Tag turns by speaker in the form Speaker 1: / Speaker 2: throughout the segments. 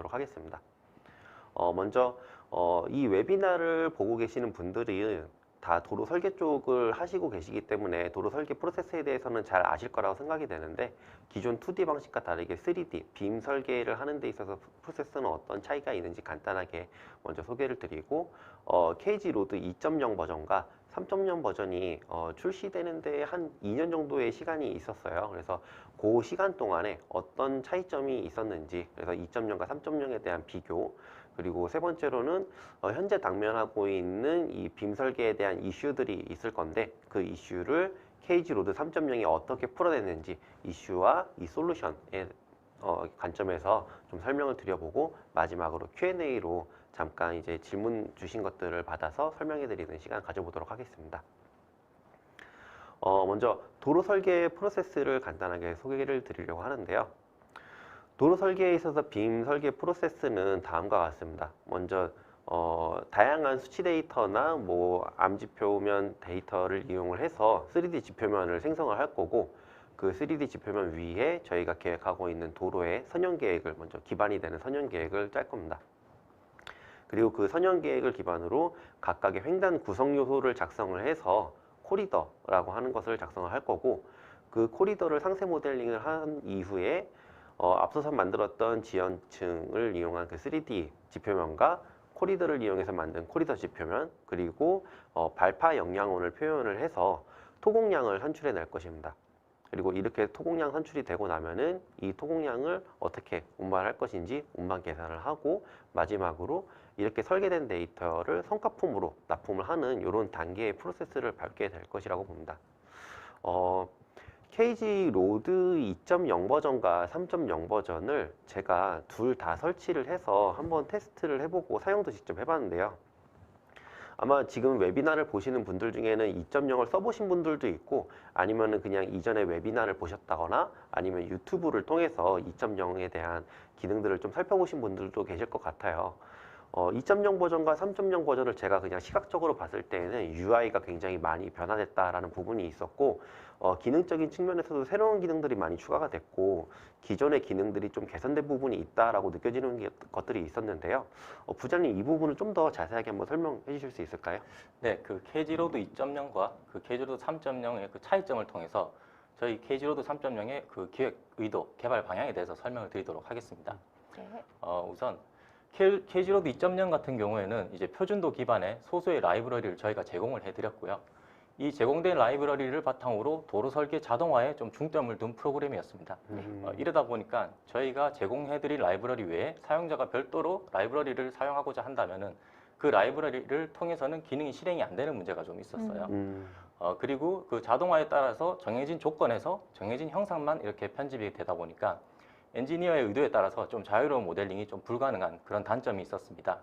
Speaker 1: 보도록 하겠습니다. 먼저 이 웨비나를 보고 계시는 분들이 다 도로 설계 쪽을 하시고 계시기 때문에 도로 설계 프로세스에 대해서는 잘 아실 거라고 생각이 되는데, 기존 2D 방식과 다르게 3D, 빔 설계를 하는 데 있어서 프로세스는 어떤 차이가 있는지 간단하게 먼저 소개를 드리고, KG 로드 2.0 버전과 3.0 버전이 출시되는데 한 2년 정도의 시간이 있었어요. 그래서 그 시간 동안에 어떤 차이점이 있었는지, 그래서 2.0과 3.0에 대한 비교, 그리고 세 번째로는 현재 당면하고 있는 이 빔 설계에 대한 이슈들이 있을 건데, 그 이슈를 KG 로드 3.0이 어떻게 풀어냈는지 이슈와 이 솔루션의 관점에서 좀 설명을 드려보고, 마지막으로 Q&A로 잠깐 이제 질문 주신 것들을 받아서 설명해 드리는 시간 가져보도록 하겠습니다. 먼저 도로 설계 프로세스를 간단하게 소개를 드리려고 하는데요. 도로 설계에 있어서 빔 설계 프로세스는 다음과 같습니다. 먼저 다양한 수치 데이터나 뭐 암지표면 데이터를 이용을 해서 3D 지표면을 생성을 할 거고, 그 3D 지표면 위에 저희가 계획하고 있는 도로의 선형 계획을, 먼저 기반이 되는 선형 계획을 짤 겁니다. 그리고 그 선형 계획을 기반으로 각각의 횡단 구성 요소를 작성을 해서 코리더라고 하는 것을 작성을 할 거고, 그 코리더를 상세 모델링을 한 이후에 앞서서 만들었던 지연층을 이용한 그 3D 지표면과 코리더를 이용해서 만든 코리더 지표면, 그리고 발파 영양원을 표현을 해서 토공량을 산출해 낼 것입니다. 그리고 이렇게 토공량 산출이 되고 나면은 이 토공량을 어떻게 운반할 것인지 운반 계산을 하고, 마지막으로 이렇게 설계된 데이터를 성과품으로 납품을 하는 이런 단계의 프로세스를 밟게 될 것이라고 봅니다. KG 로드 2.0 버전과 3.0 버전을 제가 둘 다 설치를 해서 한번 테스트를 해보고 사용도 직접 해봤는데요. 아마 지금 웨비나를 보시는 분들 중에는 2.0을 써보신 분들도 있고, 아니면은 그냥 이전에 웨비나를 보셨다거나 아니면 유튜브를 통해서 2.0에 대한 기능들을 좀 살펴보신 분들도 계실 것 같아요. 2.0 버전과 3.0 버전을 제가 그냥 시각적으로 봤을 때에는 UI가 굉장히 많이 변화됐다라는 부분이 있었고, 기능적인 측면에서도 새로운 기능들이 많이 추가가 됐고, 기존의 기능들이 좀 개선된 부분이 있다라고 느껴지는 것들이 있었는데요. 부장님, 이 부분을 좀 더 자세하게 한번 설명해 주실 수 있을까요?
Speaker 2: 네, 그 KG로드 2.0과 그 KG로드 3.0의 그 차이점을 통해서 저희 KG로드 3.0의 그 기획 의도, 개발 방향에 대해서 설명을 드리도록 하겠습니다.
Speaker 3: 네.
Speaker 2: 우선 KG로드 2.0 같은 경우에는 이제 표준도 기반의 소수의 라이브러리를 저희가 제공을 해드렸고요. 이 제공된 라이브러리를 바탕으로 도로 설계 자동화에 좀 중점을 둔 프로그램이었습니다. 이러다 보니까 저희가 제공해드릴 라이브러리 외에 사용자가 별도로 라이브러리를 사용하고자 한다면은 그 라이브러리를 통해서는 기능이 실행이 안 되는 문제가 좀 있었어요. 그리고 그 자동화에 따라서 정해진 조건에서 정해진 형상만 이렇게 편집이 되다 보니까 엔지니어의 의도에 따라서 좀 자유로운 모델링이 좀 불가능한 그런 단점이 있었습니다.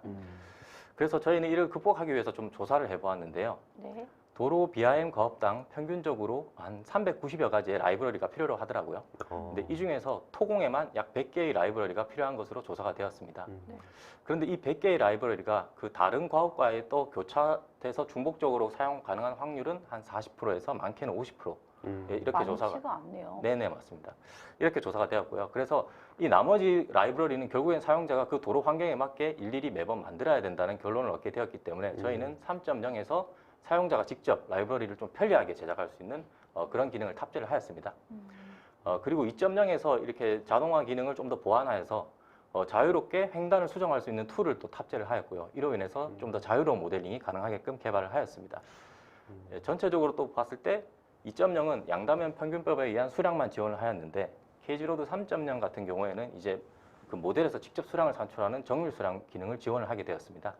Speaker 2: 그래서 저희는 이를 극복하기 위해서 좀 조사를 해보았는데요.
Speaker 3: 네.
Speaker 2: 도로 BRM 거업당 평균적으로 한 390여 가지의 라이브러리가 필요로 하더라고요. 근데 이 중에서 토공에만 약 100개의 라이브러리가 필요한 것으로 조사가 되었습니다.
Speaker 3: 네.
Speaker 2: 그런데 이 100개의 라이브러리가 그 다른 과업과에 또 교차돼서 중복적으로 사용 가능한 확률은 한 40%에서 많게는 50%. 이렇게 조사가.
Speaker 3: 많지가 않네요.
Speaker 2: 네네, 맞습니다. 이렇게 조사가 되었고요. 그래서 이 나머지 라이브러리는 결국엔 사용자가 그 도로 환경에 맞게 일일이 매번 만들어야 된다는 결론을 얻게 되었기 때문에 저희는 3.0에서 사용자가 직접 라이브러리를 좀 편리하게 제작할 수 있는 그런 기능을 탑재를 하였습니다. 그리고 2.0에서 이렇게 자동화 기능을 좀 더 보완하여서 자유롭게 횡단을 수정할 수 있는 툴을 또 탑재를 하였고요. 이로 인해서 좀 더 자유로운 모델링이 가능하게끔 개발을 하였습니다. 전체적으로 또 봤을 때 2.0은 양다면 평균법에 의한 수량만 지원을 하였는데 KG로드 3.0 같은 경우에는 이제 그 모델에서 직접 수량을 산출하는 정밀 수량 기능을 지원을 하게 되었습니다.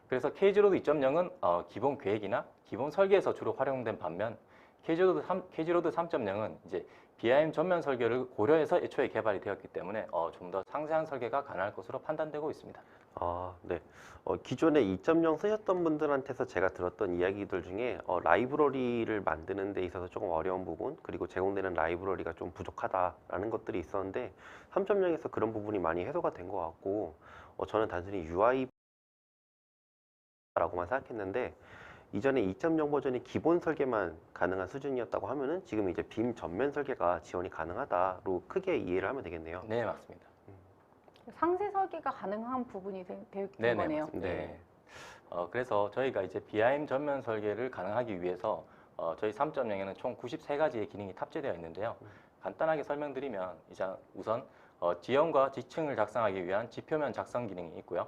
Speaker 2: 그래서 KG로드 2.0은 기본 계획이나 기본 설계에서 주로 활용된 반면 KG로드 3.0은 이제 BIM 전면 설계를 고려해서 애초에 개발이 되었기 때문에 좀 더 상세한 설계가 가능할 것으로 판단되고 있습니다.
Speaker 1: 네. 기존에 2.0 쓰셨던 분들한테서 제가 들었던 이야기들 중에 라이브러리를 만드는 데 있어서 조금 어려운 부분, 그리고 제공되는 라이브러리가 좀 부족하다라는 것들이 있었는데 3.0에서 그런 부분이 많이 해소가 된 것 같고, 저는 단순히 UI라고만 생각했는데 이전에 2.0 버전이 기본 설계만 가능한 수준이었다고 하면은 지금 이제 빔 전면 설계가 지원이 가능하다로 크게 이해를 하면 되겠네요.
Speaker 2: 네, 맞습니다.
Speaker 3: 상세 설계가 가능한 부분이 된
Speaker 2: 네네,
Speaker 3: 거네요.
Speaker 2: 맞습니다.
Speaker 1: 네.
Speaker 2: 네. 그래서 저희가 이제 BIM 전면 설계를 가능하기 위해서 저희 3.0에는 총 93가지의 기능이 탑재되어 있는데요. 간단하게 설명드리면 이제 우선 지형과 지층을 작성하기 위한 지표면 작성 기능이 있고요.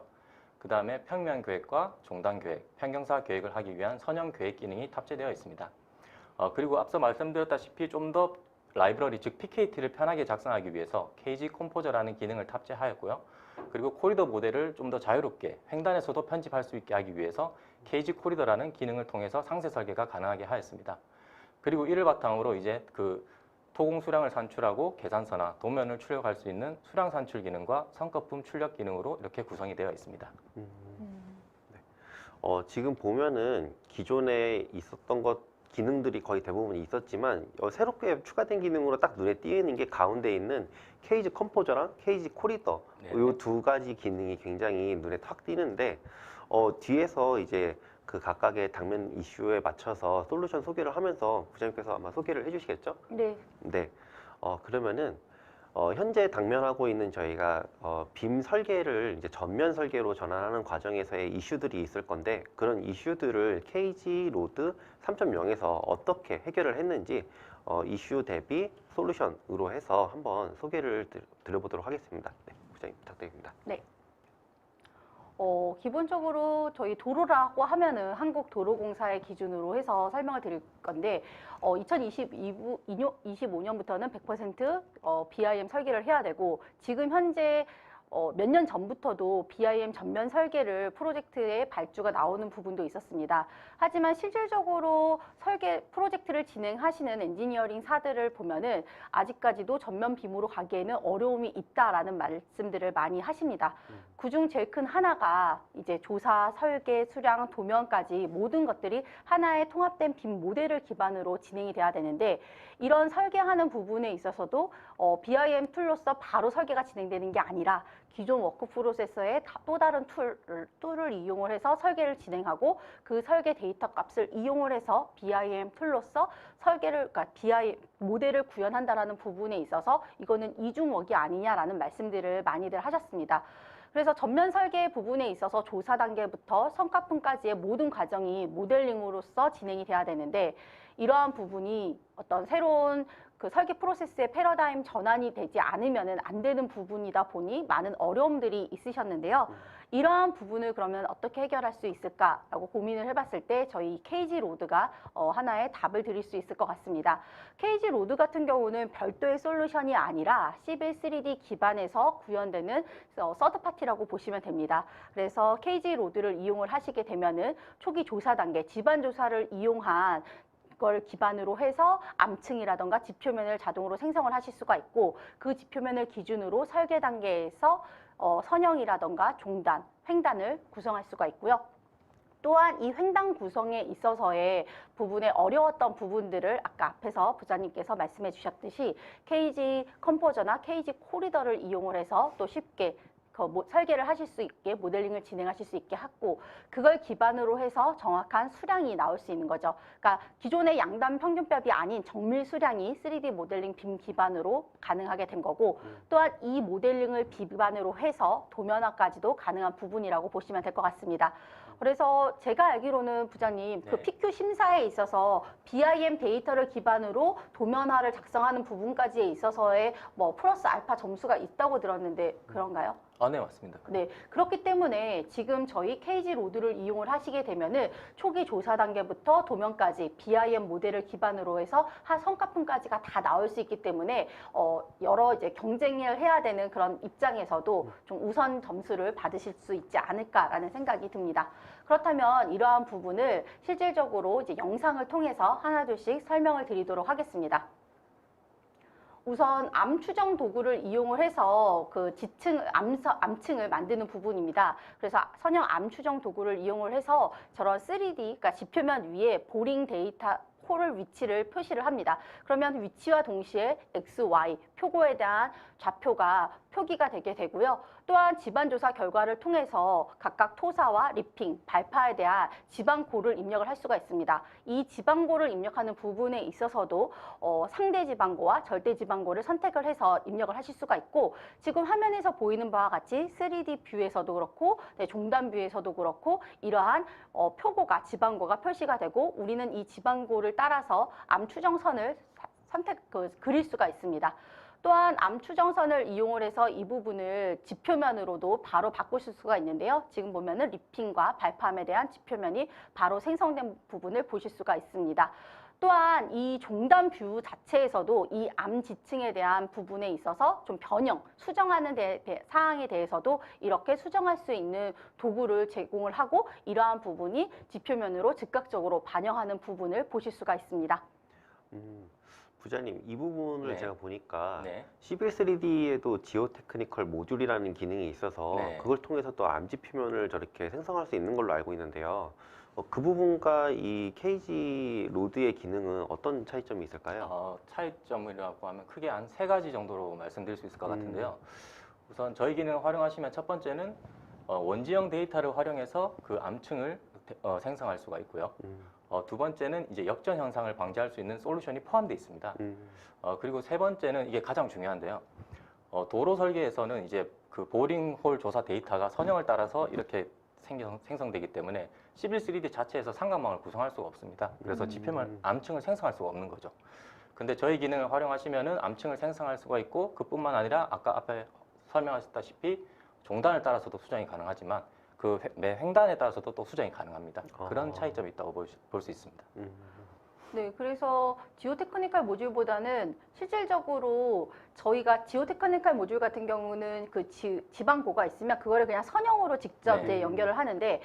Speaker 2: 그 다음에 평면 계획과 종단 계획, 평경사 계획을 하기 위한 선형 계획 기능이 탑재되어 있습니다. 그리고 앞서 말씀드렸다시피 좀 더 라이브러리, 즉 PKT를 편하게 작성하기 위해서 KG 컴포저라는 기능을 탑재하였고요. 그리고 코리더 모델을 좀 더 자유롭게 횡단에서도 편집할 수 있게 하기 위해서 KG 코리더라는 기능을 통해서 상세 설계가 가능하게 하였습니다. 그리고 이를 바탕으로 이제 그 토공 수량을 산출하고 계산서나 도면을 출력할 수 있는 수량 산출 기능과 성거품 출력 기능으로 이렇게 구성이 되어 있습니다.
Speaker 1: 지금 보면은 기존에 있었던 기능들이 거의 대부분 있었지만 새롭게 추가된 기능으로 딱 눈에 띄는 게 가운데 있는 케이지 컴포저랑 케이지 코리더
Speaker 2: 네네.
Speaker 1: 이 두 가지 기능이 굉장히 눈에 탁 띄는데 뒤에서 이제 그 각각의 당면 이슈에 맞춰서 솔루션 소개를 하면서 부장님께서 아마 소개를 해주시겠죠?
Speaker 3: 네.
Speaker 1: 네. 그러면은 현재 당면하고 있는 저희가 빔 설계를 이제 전면 설계로 전환하는 과정에서의 이슈들이 있을 건데 그런 이슈들을 KG 로드 3.0에서 어떻게 해결을 했는지 이슈 대비 솔루션으로 해서 한번 소개를 드려보도록 하겠습니다. 네, 부장님 부탁드립니다.
Speaker 3: 네. 기본적으로 저희 도로라고 하면은 한국도로공사의 기준으로 해서 설명을 드릴 건데 2025년부터는 100% BIM 설계를 해야 되고 지금 현재 몇 년 전부터도 BIM 전면 설계를 프로젝트에 발주가 나오는 부분도 있었습니다. 하지만 실질적으로 설계 프로젝트를 진행하시는 엔지니어링사들을 보면은 아직까지도 전면 빔으로 가기에는 어려움이 있다라는 말씀들을 많이 하십니다. 그중 제일 큰 하나가 이제 조사, 설계, 수량, 도면까지 모든 것들이 하나의 통합된 빔 모델을 기반으로 진행이 돼야 되는데 이런 설계하는 부분에 있어서도 BIM 툴로서 바로 설계가 진행되는 게 아니라 기존 워크 프로세서의 또 다른 툴을 이용을 해서 설계를 진행하고 그 설계 데이터 값을 이용을 해서 BIM 툴로서 설계를, 그러니까 BIM 모델을 구현한다라는 부분에 있어서 이거는 이중웍이 아니냐라는 말씀들을 많이들 하셨습니다. 그래서 전면 설계 부분에 있어서 조사 단계부터 성과품까지의 모든 과정이 모델링으로서 진행이 돼야 되는데 이러한 부분이 어떤 새로운 그 설계 프로세스의 패러다임 전환이 되지 않으면 안 되는 부분이다 보니 많은 어려움들이 있으셨는데요. 이러한 부분을 그러면 어떻게 해결할 수 있을까라고 고민을 해봤을 때 저희 KG 로드가 하나의 답을 드릴 수 있을 것 같습니다. KG 로드 같은 경우는 별도의 솔루션이 아니라 시빌 3D 기반에서 구현되는 서드 파티라고 보시면 됩니다. 그래서 KG 로드를 이용을 하시게 되면은 초기 조사 단계, 지반 조사를 이용한 걸 기반으로 해서 암층이라던가 지표면을 자동으로 생성을 하실 수가 있고 그 지표면을 기준으로 설계 단계에서 선형이라던가 종단, 횡단을 구성할 수가 있고요. 또한 이 횡단 구성에 있어서의 부분에 어려웠던 부분들을 아까 앞에서 부장님께서 말씀해 주셨듯이 KG 컴포저나 KG 코리더를 이용을 해서 또 쉽게 설계를 하실 수 있게 모델링을 진행하실 수 있게 하고 그걸 기반으로 해서 정확한 수량이 나올 수 있는 거죠. 그러니까 기존의 양단 평균값이 아닌 정밀 수량이 3D 모델링 빔 기반으로 가능하게 된 거고 또한 이 모델링을 기반으로 해서 도면화까지도 가능한 부분이라고 보시면 될 것 같습니다. 그래서 제가 알기로는 부장님 그
Speaker 2: 네.
Speaker 3: PQ 심사에 있어서 BIM 데이터를 기반으로 도면화를 작성하는 부분까지에 있어서의 뭐 플러스 알파 점수가 있다고 들었는데 그런가요?
Speaker 2: 네, 맞습니다.
Speaker 3: 네, 그렇기 때문에 지금 저희 KG 로드를 이용을 하시게 되면은 초기 조사 단계부터 도면까지 BIM 모델을 기반으로 해서 한 성과품까지가 다 나올 수 있기 때문에 여러 이제 경쟁을 해야 되는 그런 입장에서도 좀 우선 점수를 받으실 수 있지 않을까라는 생각이 듭니다. 그렇다면 이러한 부분을 실질적으로 이제 영상을 통해서 하나둘씩 설명을 드리도록 하겠습니다. 우선 암 추정 도구를 이용을 해서 그 지층, 암층을 만드는 부분입니다. 그래서 선형 암 추정 도구를 이용을 해서 저런 3D, 그러니까 지표면 위에 보링 데이터 홀을 위치를 표시를 합니다. 그러면 위치와 동시에 X, Y, 표고에 대한 좌표가 표기가 되게 되고요. 또한 집안조사 결과를 통해서 각각 토사와 리핑, 발파에 대한 지방고를 입력을 할 수가 있습니다. 이 지방고를 입력하는 부분에 있어서도 상대 지방고와 절대 지방고를 선택을 해서 입력을 하실 수가 있고, 지금 화면에서 보이는 바와 같이 3D 뷰에서도 그렇고 종단 뷰에서도 그렇고 이러한 표고가, 지방고가 표시가 되고, 우리는 이 지방고를 따라서 암 추정선을 그릴 수가 있습니다. 또한 암 추정선을 이용을 해서 이 부분을 지표면으로도 바로 바꾸실 수가 있는데요. 지금 보면은 리핑과 발파암에 대한 지표면이 바로 생성된 부분을 보실 수가 있습니다. 또한 이 종단 뷰 자체에서도 이 암 지층에 대한 부분에 있어서 좀 변형, 수정하는 사항에 대해서도 이렇게 수정할 수 있는 도구를 제공을 하고, 이러한 부분이 지표면으로 즉각적으로 반영하는 부분을 보실 수가 있습니다.
Speaker 1: 부장님, 이 부분을
Speaker 2: 네.
Speaker 1: 제가 보니까
Speaker 2: 네.
Speaker 1: 시빌 3D에도 지오 테크니컬 모듈이라는 기능이 있어서
Speaker 2: 네.
Speaker 1: 그걸 통해서 또 암지 표면을 저렇게 생성할 수 있는 걸로 알고 있는데요. 그 부분과 이 KG 로드의 기능은 어떤 차이점이 있을까요?
Speaker 2: 차이점이라고 하면 크게 한 3가지 정도로 말씀드릴 수 있을 것 같은데요. 우선 저희 기능을 활용하시면 첫 번째는 원지형 데이터를 활용해서 그 암층을 생성할 수가 있고요. 두 번째는 이제 역전 현상을 방지할 수 있는 솔루션이 포함되어 있습니다. 그리고 세 번째는 이게 가장 중요한데요. 도로 설계에서는 이제 그 보링홀 조사 데이터가 선형을 따라서 이렇게 생성되기 때문에 시빌 3D 자체에서 삼각망을 구성할 수가 없습니다. 그래서 지표면 암층을 생성할 수가 없는 거죠. 근데 저희 기능을 활용하시면은 암층을 생성할 수가 있고, 그뿐만 아니라 아까 앞에 설명하셨다시피 종단을 따라서도 수정이 가능하지만 그 매 횡단에 따라서도 또 수정이 가능합니다. 그런 차이점이 있다고 볼 수 있습니다.
Speaker 3: 네, 그래서 지오 테크니컬 모듈보다는 실질적으로 저희가 지오 테크니컬 모듈 같은 경우는 그 지방고가 있으면 그거를 그냥 선형으로 직접
Speaker 2: 네.
Speaker 3: 이제 연결을 하는데,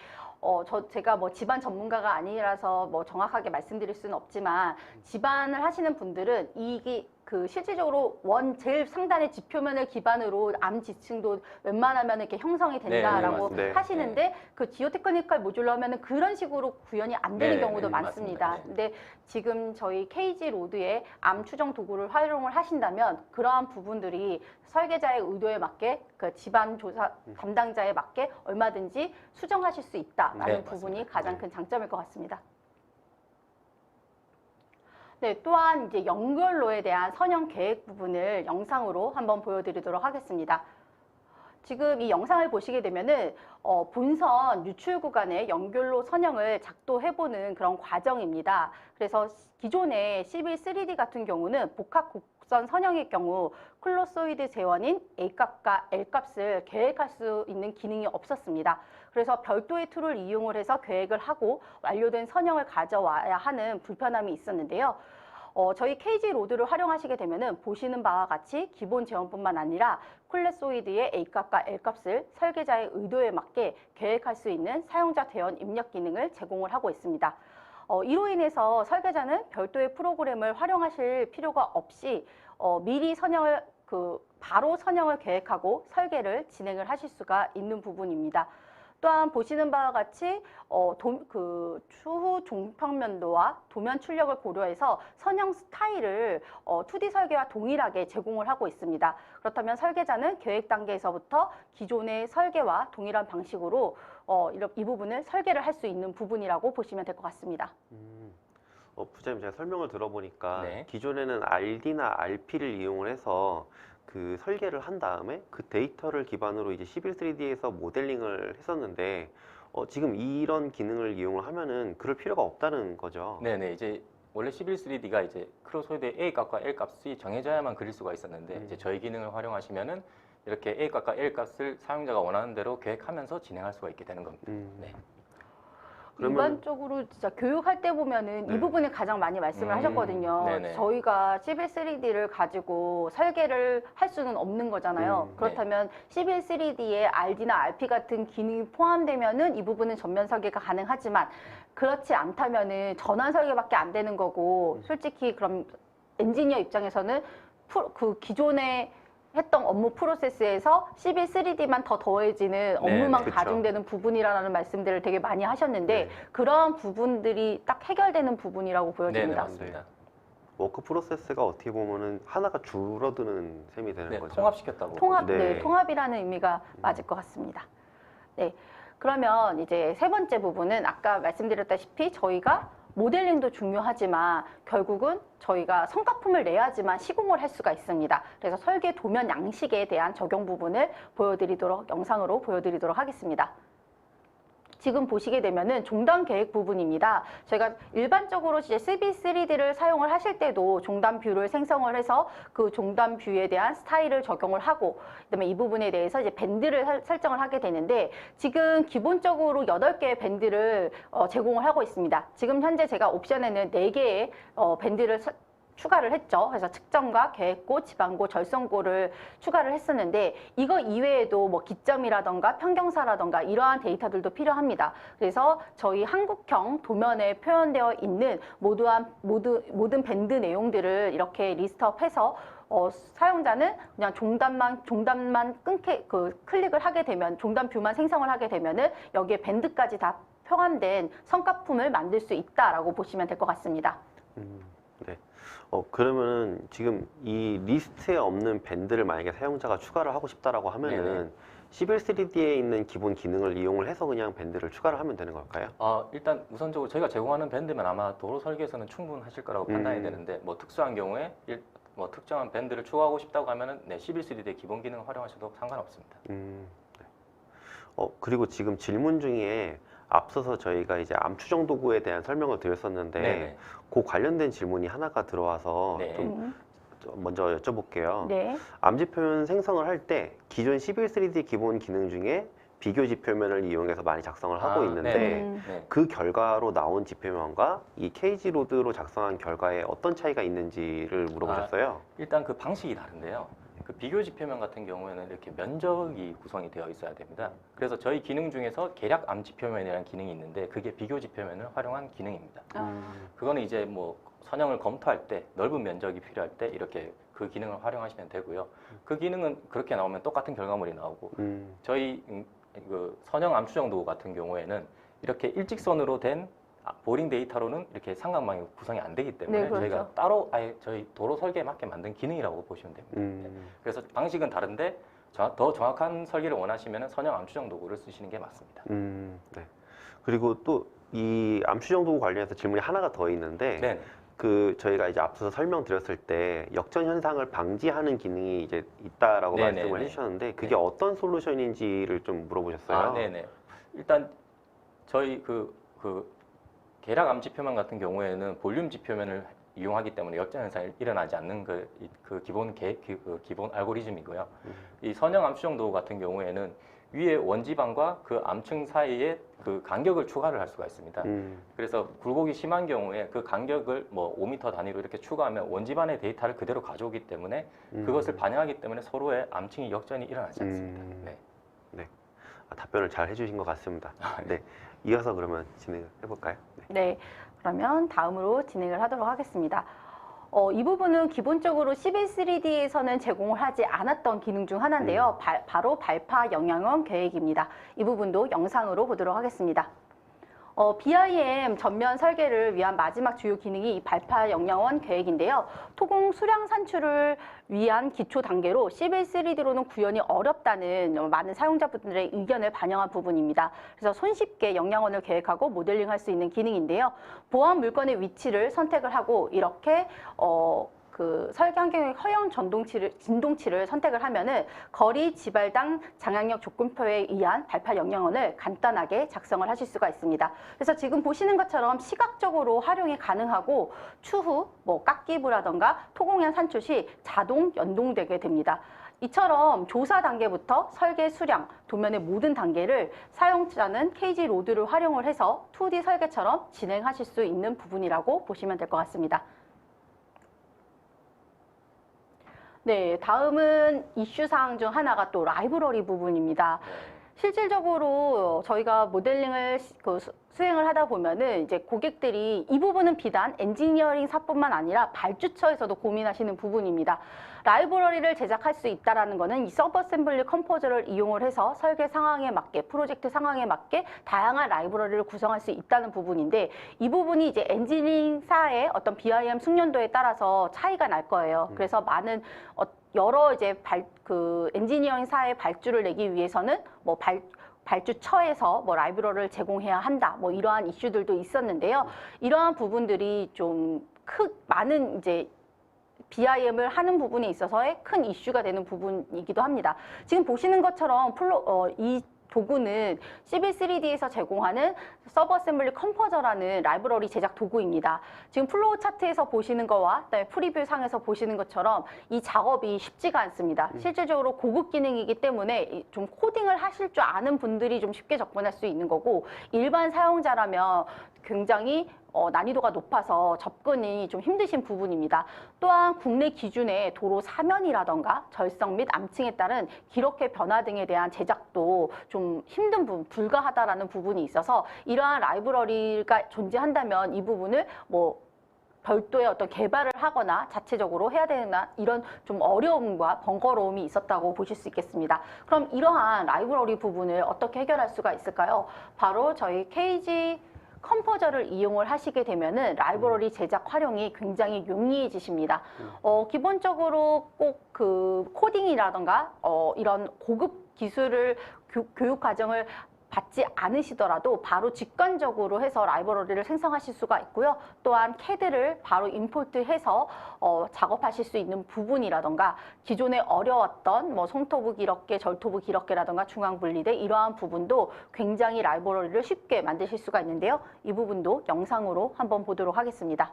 Speaker 3: 제가 뭐 집안 전문가가 아니라서 뭐 정확하게 말씀드릴 수는 없지만, 집안을 하시는 분들은 이게 그 실질적으로 제일 상단의 지표면을 기반으로 암 지층도 웬만하면 이렇게 형성이 된다라고
Speaker 1: 맞습니다.
Speaker 3: 하시는데, 그 지오 테크니컬 모듈로 하면은 그런 식으로 구현이 안 되는
Speaker 2: 네,
Speaker 3: 경우도
Speaker 2: 네,
Speaker 3: 많습니다.
Speaker 2: 맞습니다.
Speaker 3: 근데 지금 저희 KG 로드의 암 추정 도구를 활용을 하신다면 그러한 부분들이 설계자의 의도에 맞게, 그 집안 조사 담당자에 맞게 얼마든지 수정하실 수 있다라는
Speaker 2: 네,
Speaker 3: 부분이
Speaker 2: 맞습니다.
Speaker 3: 가장 큰 장점일 것 같습니다. 네, 또한 이제 연결로에 대한 선형 계획 부분을 영상으로 한번 보여드리도록 하겠습니다. 지금 이 영상을 보시게 되면은 본선 유출 구간의 연결로 선형을 작도해보는 그런 과정입니다. 그래서 기존의 시빌 3D 같은 경우는 복합 곡선 선형의 경우 클로소이드 재원인 A값과 L값을 계획할 수 있는 기능이 없었습니다. 그래서 별도의 툴을 이용을 해서 계획을 하고 완료된 선형을 가져와야 하는 불편함이 있었는데요. 저희 KG 로드를 활용하시게 되면은 보시는 바와 같이 기본 재원뿐만 아니라 클래소이드의 A값과 L값을 설계자의 의도에 맞게 계획할 수 있는 사용자 대원 입력 기능을 제공을 하고 있습니다. 이로 인해서 설계자는 별도의 프로그램을 활용하실 필요가 없이 미리 바로 선형을 계획하고 설계를 진행을 하실 수가 있는 부분입니다. 또한 보시는 바와 같이 추후 종평면도와 도면 출력을 고려해서 선형 스타일을 2D 설계와 동일하게 제공을 하고 있습니다. 그렇다면 설계자는 계획 단계에서부터 기존의 설계와 동일한 방식으로 이 부분을 설계를 할 수 있는 부분이라고 보시면 될 것 같습니다.
Speaker 1: 부장님, 제가 설명을 들어보니까
Speaker 2: 네.
Speaker 1: 기존에는 RD나 RP를 이용을 해서 그 설계를 한 다음에 그 데이터를 기반으로 이제 시빌 3D에서 모델링을 했었는데, 지금 이런 기능을 이용을 하면은 그럴 필요가 없다는 거죠.
Speaker 2: 네네, 이제 원래 시빌 3D가 이제 클로소이드의 A 값과 L 값이 정해져야만 그릴 수가 있었는데, 이제 저희 기능을 활용하시면은 이렇게 A 값과 L 값을 사용자가 원하는 대로 계획하면서 진행할 수가 있게 되는 겁니다. 네.
Speaker 3: 일반적으로 진짜 교육할 때 보면은 이 부분을 가장 많이 말씀을 하셨거든요.
Speaker 2: 네네.
Speaker 3: 저희가 시빌 3D를 가지고 설계를 할 수는 없는 거잖아요. 그렇다면 시빌 3D에 RD나 RP 같은 기능이 포함되면은 이 부분은 전면 설계가 가능하지만, 그렇지 않다면은 전환 설계밖에 안 되는 거고, 솔직히 그럼 엔지니어 입장에서는 그 기존에 했던 업무 프로세스에서 시빌 3D만 더 더해지는 업무만
Speaker 1: 그쵸.
Speaker 3: 가중되는 부분이라는 말씀들을 되게 많이 하셨는데, 그러한 부분들이 딱 해결되는 부분이라고
Speaker 2: 네네,
Speaker 3: 보여집니다.
Speaker 2: 맞습니다.
Speaker 1: 워크 프로세스가 어떻게 보면은 하나가 줄어드는 셈이 되는
Speaker 2: 네,
Speaker 1: 거죠.
Speaker 2: 통합시켰다고.
Speaker 3: 네,
Speaker 1: 네.
Speaker 3: 통합이라는 의미가 맞을 것 같습니다. 네, 그러면 이제 세 번째 부분은 아까 말씀드렸다시피 저희가 모델링도 중요하지만 결국은 저희가 성과품을 내야지만 시공을 할 수가 있습니다. 그래서 설계 도면 양식에 대한 적용 부분을 영상으로 보여드리도록 하겠습니다. 지금 보시게 되면은 종단 계획 부분입니다. 저희가 일반적으로 이제 CV3D를 사용을 하실 때도 종단 뷰를 생성을 해서 그 종단 뷰에 대한 스타일을 적용을 하고 그다음에 이 부분에 대해서 이제 밴드를 설정을 하게 되는데 지금 기본적으로 8개의 밴드를 제공을 하고 있습니다. 지금 현재 제가 옵션에는 4개의 밴드를 추가를 했죠. 그래서 측정과 계획고, 지방고, 절성고를 추가를 했었는데 이거 이외에도 뭐 기점이라던가 평경사라던가 이러한 데이터들도 필요합니다. 그래서 저희 한국형 도면에 표현되어 있는 모든 밴드 내용들을 이렇게 리스트업해서 사용자는 그냥 종단만 클릭을 하게 되면 종단 뷰만 생성을 하게 되면은 여기에 밴드까지 다 포함된 성과품을 만들 수 있다라고 보시면 될 것 같습니다.
Speaker 1: 네. 그러면은 지금 이 리스트에 없는 밴드를 만약에 사용자가 추가를 하고 싶다라고 하면은 시빌 3D에 있는 기본 기능을 이용을 해서 그냥 밴드를 추가를 하면 되는 걸까요?
Speaker 2: 일단 우선적으로 저희가 제공하는 밴드면 아마 도로 설계에서는 충분하실 거라고 판단이 되는데 뭐 특수한 경우에 뭐 특정한 밴드를 추가하고 싶다고 하면은 네, 시빌 3D의 기본 기능을 활용하셔도 상관없습니다.
Speaker 1: 네. 그리고 지금 질문 중에 앞서서 저희가 이제 암 추정 도구에 대한 설명을 드렸었는데
Speaker 2: 네네.
Speaker 1: 그 관련된 질문이 하나가 들어와서
Speaker 2: 네.
Speaker 1: 좀 먼저 여쭤볼게요.
Speaker 3: 네.
Speaker 1: 암 지표면 생성을 할 때 기존 시빌 3D 기본 기능 중에 비교 지표면을 이용해서 많이 작성을 하고 있는데
Speaker 2: 네.
Speaker 1: 그 결과로 나온 지표면과 이 케이지 로드로 작성한 결과에 어떤 차이가 있는지를 물어보셨어요.
Speaker 2: 일단 그 방식이 다른데요. 그 비교 지표면 같은 경우에는 이렇게 면적이 구성이 되어 있어야 됩니다. 그래서 저희 기능 중에서 계략 암 지표면이라는 기능이 있는데 그게 비교 지표면을 활용한 기능입니다. 그거는 이제 뭐 선형을 검토할 때 넓은 면적이 필요할 때 이렇게 그 기능을 활용하시면 되고요. 그 기능은 그렇게 나오면 똑같은 결과물이 나오고 저희 그 선형 암 추정 도구 같은 경우에는 이렇게 일직선으로 된 보링 데이터로는 이렇게 삼각망이 구성이 안 되기 때문에
Speaker 3: 네, 그렇죠.
Speaker 2: 저희가 따로 아예 저희 도로 설계에 맞게 만든 기능이라고 보시면 됩니다. 그래서 방식은 다른데 더 정확한 설계를 원하시면 선형 암 추정 도구를 쓰시는 게 맞습니다.
Speaker 1: 네. 그리고 또 이 암 추정 도구 관련해서 질문이 하나가 더 있는데
Speaker 2: 네.
Speaker 1: 그 저희가 이제 앞서서 설명드렸을 때 역전 현상을 방지하는 기능이 이제 있다라고
Speaker 2: 네네네.
Speaker 1: 말씀을 해주셨는데 그게
Speaker 2: 네.
Speaker 1: 어떤 솔루션인지를 좀 물어보셨어요.
Speaker 2: 네네. 일단 저희 그 계략 암 지표면 같은 경우에는 볼륨 지표면을 이용하기 때문에 역전 현상이 일어나지 않는 그 기본 알고리즘이고요. 이 선형 암 추정 도구 같은 경우에는 위에 원지방과 그 암층 사이에 그 간격을 추가를 할 수가 있습니다. 그래서 굴곡이 심한 경우에 그 간격을 뭐 5m 단위로 이렇게 추가하면 원지반의 데이터를 그대로 가져오기 때문에 그것을 반영하기 때문에 서로의 암층이 역전이 일어나지 않습니다. 네.
Speaker 1: 답변을 잘 해주신 것 같습니다. 네. 이어서 그러면 진행을 해볼까요?
Speaker 3: 네, 그러면 다음으로 진행을 하도록 하겠습니다. 이 부분은 기본적으로 시빌 3D에서는 제공을 하지 않았던 기능 중 하나인데요. 바로 발파 영향원 계획입니다. 이 부분도 영상으로 보도록 하겠습니다. BIM 전면 설계를 위한 마지막 주요 기능이 이 발파 영향원 계획인데요. 토공 수량 산출을 위한 기초 단계로 시빌 3D로는 구현이 어렵다는 많은 사용자분들의 의견을 반영한 부분입니다. 그래서 손쉽게 영향원을 계획하고 모델링할 수 있는 기능인데요. 보안 물건의 위치를 선택을 하고 이렇게 그 설계 환경의 허용 진동치를 선택을 하면은 거리, 지발당, 장악력 조건표에 의한 발파 영향원을 간단하게 작성을 하실 수가 있습니다. 그래서 지금 보시는 것처럼 시각적으로 활용이 가능하고 추후 뭐 깎기부라던가 토공양 산출 시 자동 연동되게 됩니다. 이처럼 조사 단계부터 설계 수량, 도면의 모든 단계를 사용자는 케이지 로드를 활용을 해서 2D 설계처럼 진행하실 수 있는 부분이라고 보시면 될 것 같습니다. 네, 다음은 이슈 사항 중 하나가 또 라이브러리 부분입니다. 실질적으로 저희가 모델링을 수행을 하다 보면은 이제 고객들이 이 부분은 비단 엔지니어링사뿐만 아니라 발주처에서도 고민하시는 부분입니다. 라이브러리를 제작할 수 있다라는 거는 이 서브 어셈블리 컴포저를 이용을 해서 설계 상황에 맞게, 프로젝트 상황에 맞게 다양한 라이브러리를 구성할 수 있다는 부분인데, 이 부분이 이제 엔지니어링사의 어떤 BIM 숙련도에 따라서 차이가 날 거예요. 그래서 많은 여러 이제 엔지니어링사의 발주를 내기 위해서는 뭐 발주처에서 뭐 라이브러리를 제공해야 한다, 뭐 이러한 이슈들도 있었는데요. 이러한 부분들이 좀 많은 이제 BIM을 하는 부분에 있어서의 큰 이슈가 되는 부분이기도 합니다. 지금 보시는 것처럼 이 도구는 시빌3D에서 제공하는 서브 어셈블리 컴포저라는 라이브러리 제작 도구입니다. 지금 플로우 차트에서 보시는 거와 그다음에 프리뷰 상에서 보시는 것처럼 이 작업이 쉽지가 않습니다. 실질적으로 고급 기능이기 때문에 좀 코딩을 하실 줄 아는 분들이 좀 쉽게 접근할 수 있는 거고, 일반 사용자라면 굉장히 난이도가 높아서 접근이 좀 힘드신 부분입니다. 또한 국내 기준의 도로 사면이라던가 절성 및 암층에 따른 기록회 변화 등에 대한 제작도 좀 힘든 부분, 불가하다라는 부분이 있어서 이러한 라이브러리가 존재한다면 이 부분을 뭐 별도의 어떤 개발을 하거나 자체적으로 해야 되나 이런 좀 어려움과 번거로움이 있었다고 보실 수 있겠습니다. 그럼 이러한 라이브러리 부분을 어떻게 해결할 수가 있을까요? 바로 저희 KG 컴포저를 이용을 하시게 되면은 라이브러리 제작 활용이 굉장히 용이해지십니다. 기본적으로 꼭 그 코딩이라던가 이런 고급 기술을 교육 과정을 받지 않으시더라도 바로 직관적으로 해서 라이브러리를 생성하실 수가 있고요. 또한 CAD를 바로 임포트해서 작업하실 수 있는 부분이라던가 기존에 어려웠던 뭐 손토부 기럽게, 절토부 기럽게라던가 중앙 분리대 이러한 부분도 굉장히 라이브러리를 쉽게 만드실 수가 있는데요. 이 부분도 영상으로 한번 보도록 하겠습니다.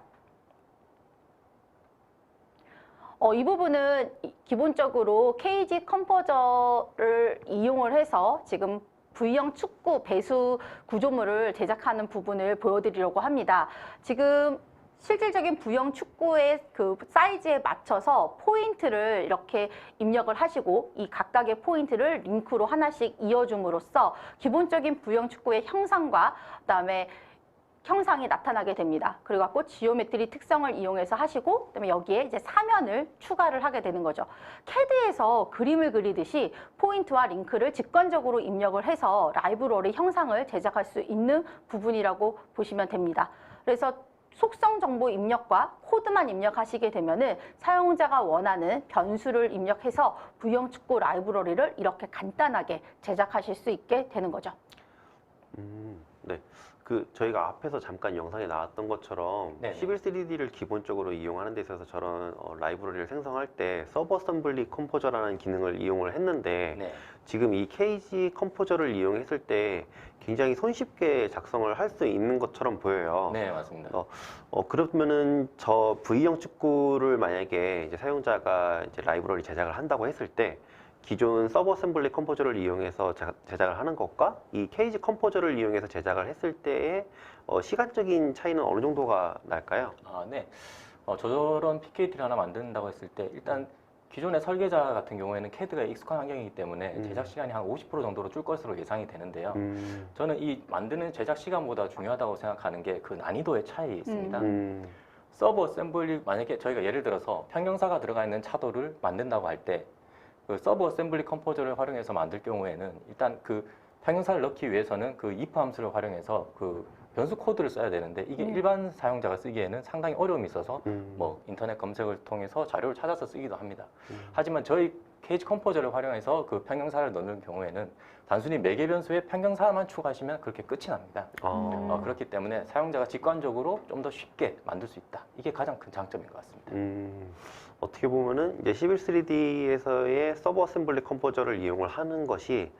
Speaker 3: 이 부분은 기본적으로 KG 컴포저를 이용을 해서 지금 V형 축구 배수 구조물을 제작하는 부분을 보여드리려고 합니다. 지금 실질적인 V형 축구의 그 사이즈에 맞춰서 포인트를 이렇게 입력을 하시고 이 각각의 포인트를 링크로 하나씩 이어줌으로써 기본적인 V형 축구의 형상과 그다음에 형상이 나타나게 됩니다. 그리고 갖고 지오메트리 특성을 이용해서 하시고 그다음에 여기에 이제 사면을 추가를 하게 되는 거죠. CAD에서 그림을 그리듯이 포인트와 링크를 직관적으로 입력을 해서 라이브러리 형상을 제작할 수 있는 부분이라고 보시면 됩니다. 그래서 속성 정보 입력과 코드만 입력하시게 되면은 사용자가 원하는 변수를 입력해서 V형 축구 라이브러리를 이렇게 간단하게 제작하실 수 있게 되는 거죠.
Speaker 1: 네. 저희가 앞에서 잠깐 영상에 나왔던 것처럼
Speaker 2: 네네.
Speaker 1: 시빌 3D를 기본적으로 이용하는 데 있어서 저런 라이브러리를 생성할 때 서브 어셈블리 컴포저라는 기능을 이용을 했는데
Speaker 2: 네.
Speaker 1: 지금 이 KG 컴포저를 이용했을 때 굉장히 손쉽게 작성을 할 수 있는 것처럼 보여요.
Speaker 2: 네, 맞습니다.
Speaker 1: 그러면은 저 V형 축구를 만약에 이제 사용자가 이제 라이브러리 제작을 한다고 했을 때 기존 서브 어셈블리 컴포저를 이용해서 제작을 하는 것과 이 KG 컴포저를 이용해서 제작을 했을 때의 시간적인 차이는 어느 정도가 날까요?
Speaker 2: 네. 저런 PKT를 하나 만든다고 했을 때 일단 기존의 설계자 같은 경우에는 CAD가 익숙한 환경이기 때문에 제작 시간이 한 50% 정도로 줄 것으로 예상이 되는데요. 저는 이 만드는 제작 시간보다 중요하다고 생각하는 게 그 난이도의 차이에 있습니다. 서브 어셈블리, 만약에 저희가 예를 들어서 평경사가 들어가 있는 차도를 만든다고 할 때 그 서브 어셈블리 컴포저를 활용해서 만들 경우에는 일단 그 평경사를 넣기 위해서는 그 if 함수를 활용해서 그 변수 코드를 써야 되는데 이게 일반 사용자가 쓰기에는 상당히 어려움이 있어서 뭐 인터넷 검색을 통해서 자료를 찾아서 쓰기도 합니다. 하지만 저희 KG 컴포저를 활용해서 그 평경사를 넣는 경우에는 단순히 매개 변수에 평경사만 추가하시면 그렇게 끝이 납니다. 그렇기 때문에 사용자가 직관적으로 좀 더 쉽게 만들 수 있다. 이게 가장 큰 장점인 것 같습니다.
Speaker 1: 어떻게 보면은 이제 시빌 3D에서의 서브 어셈블리 컴포저를 이용을 하는 것이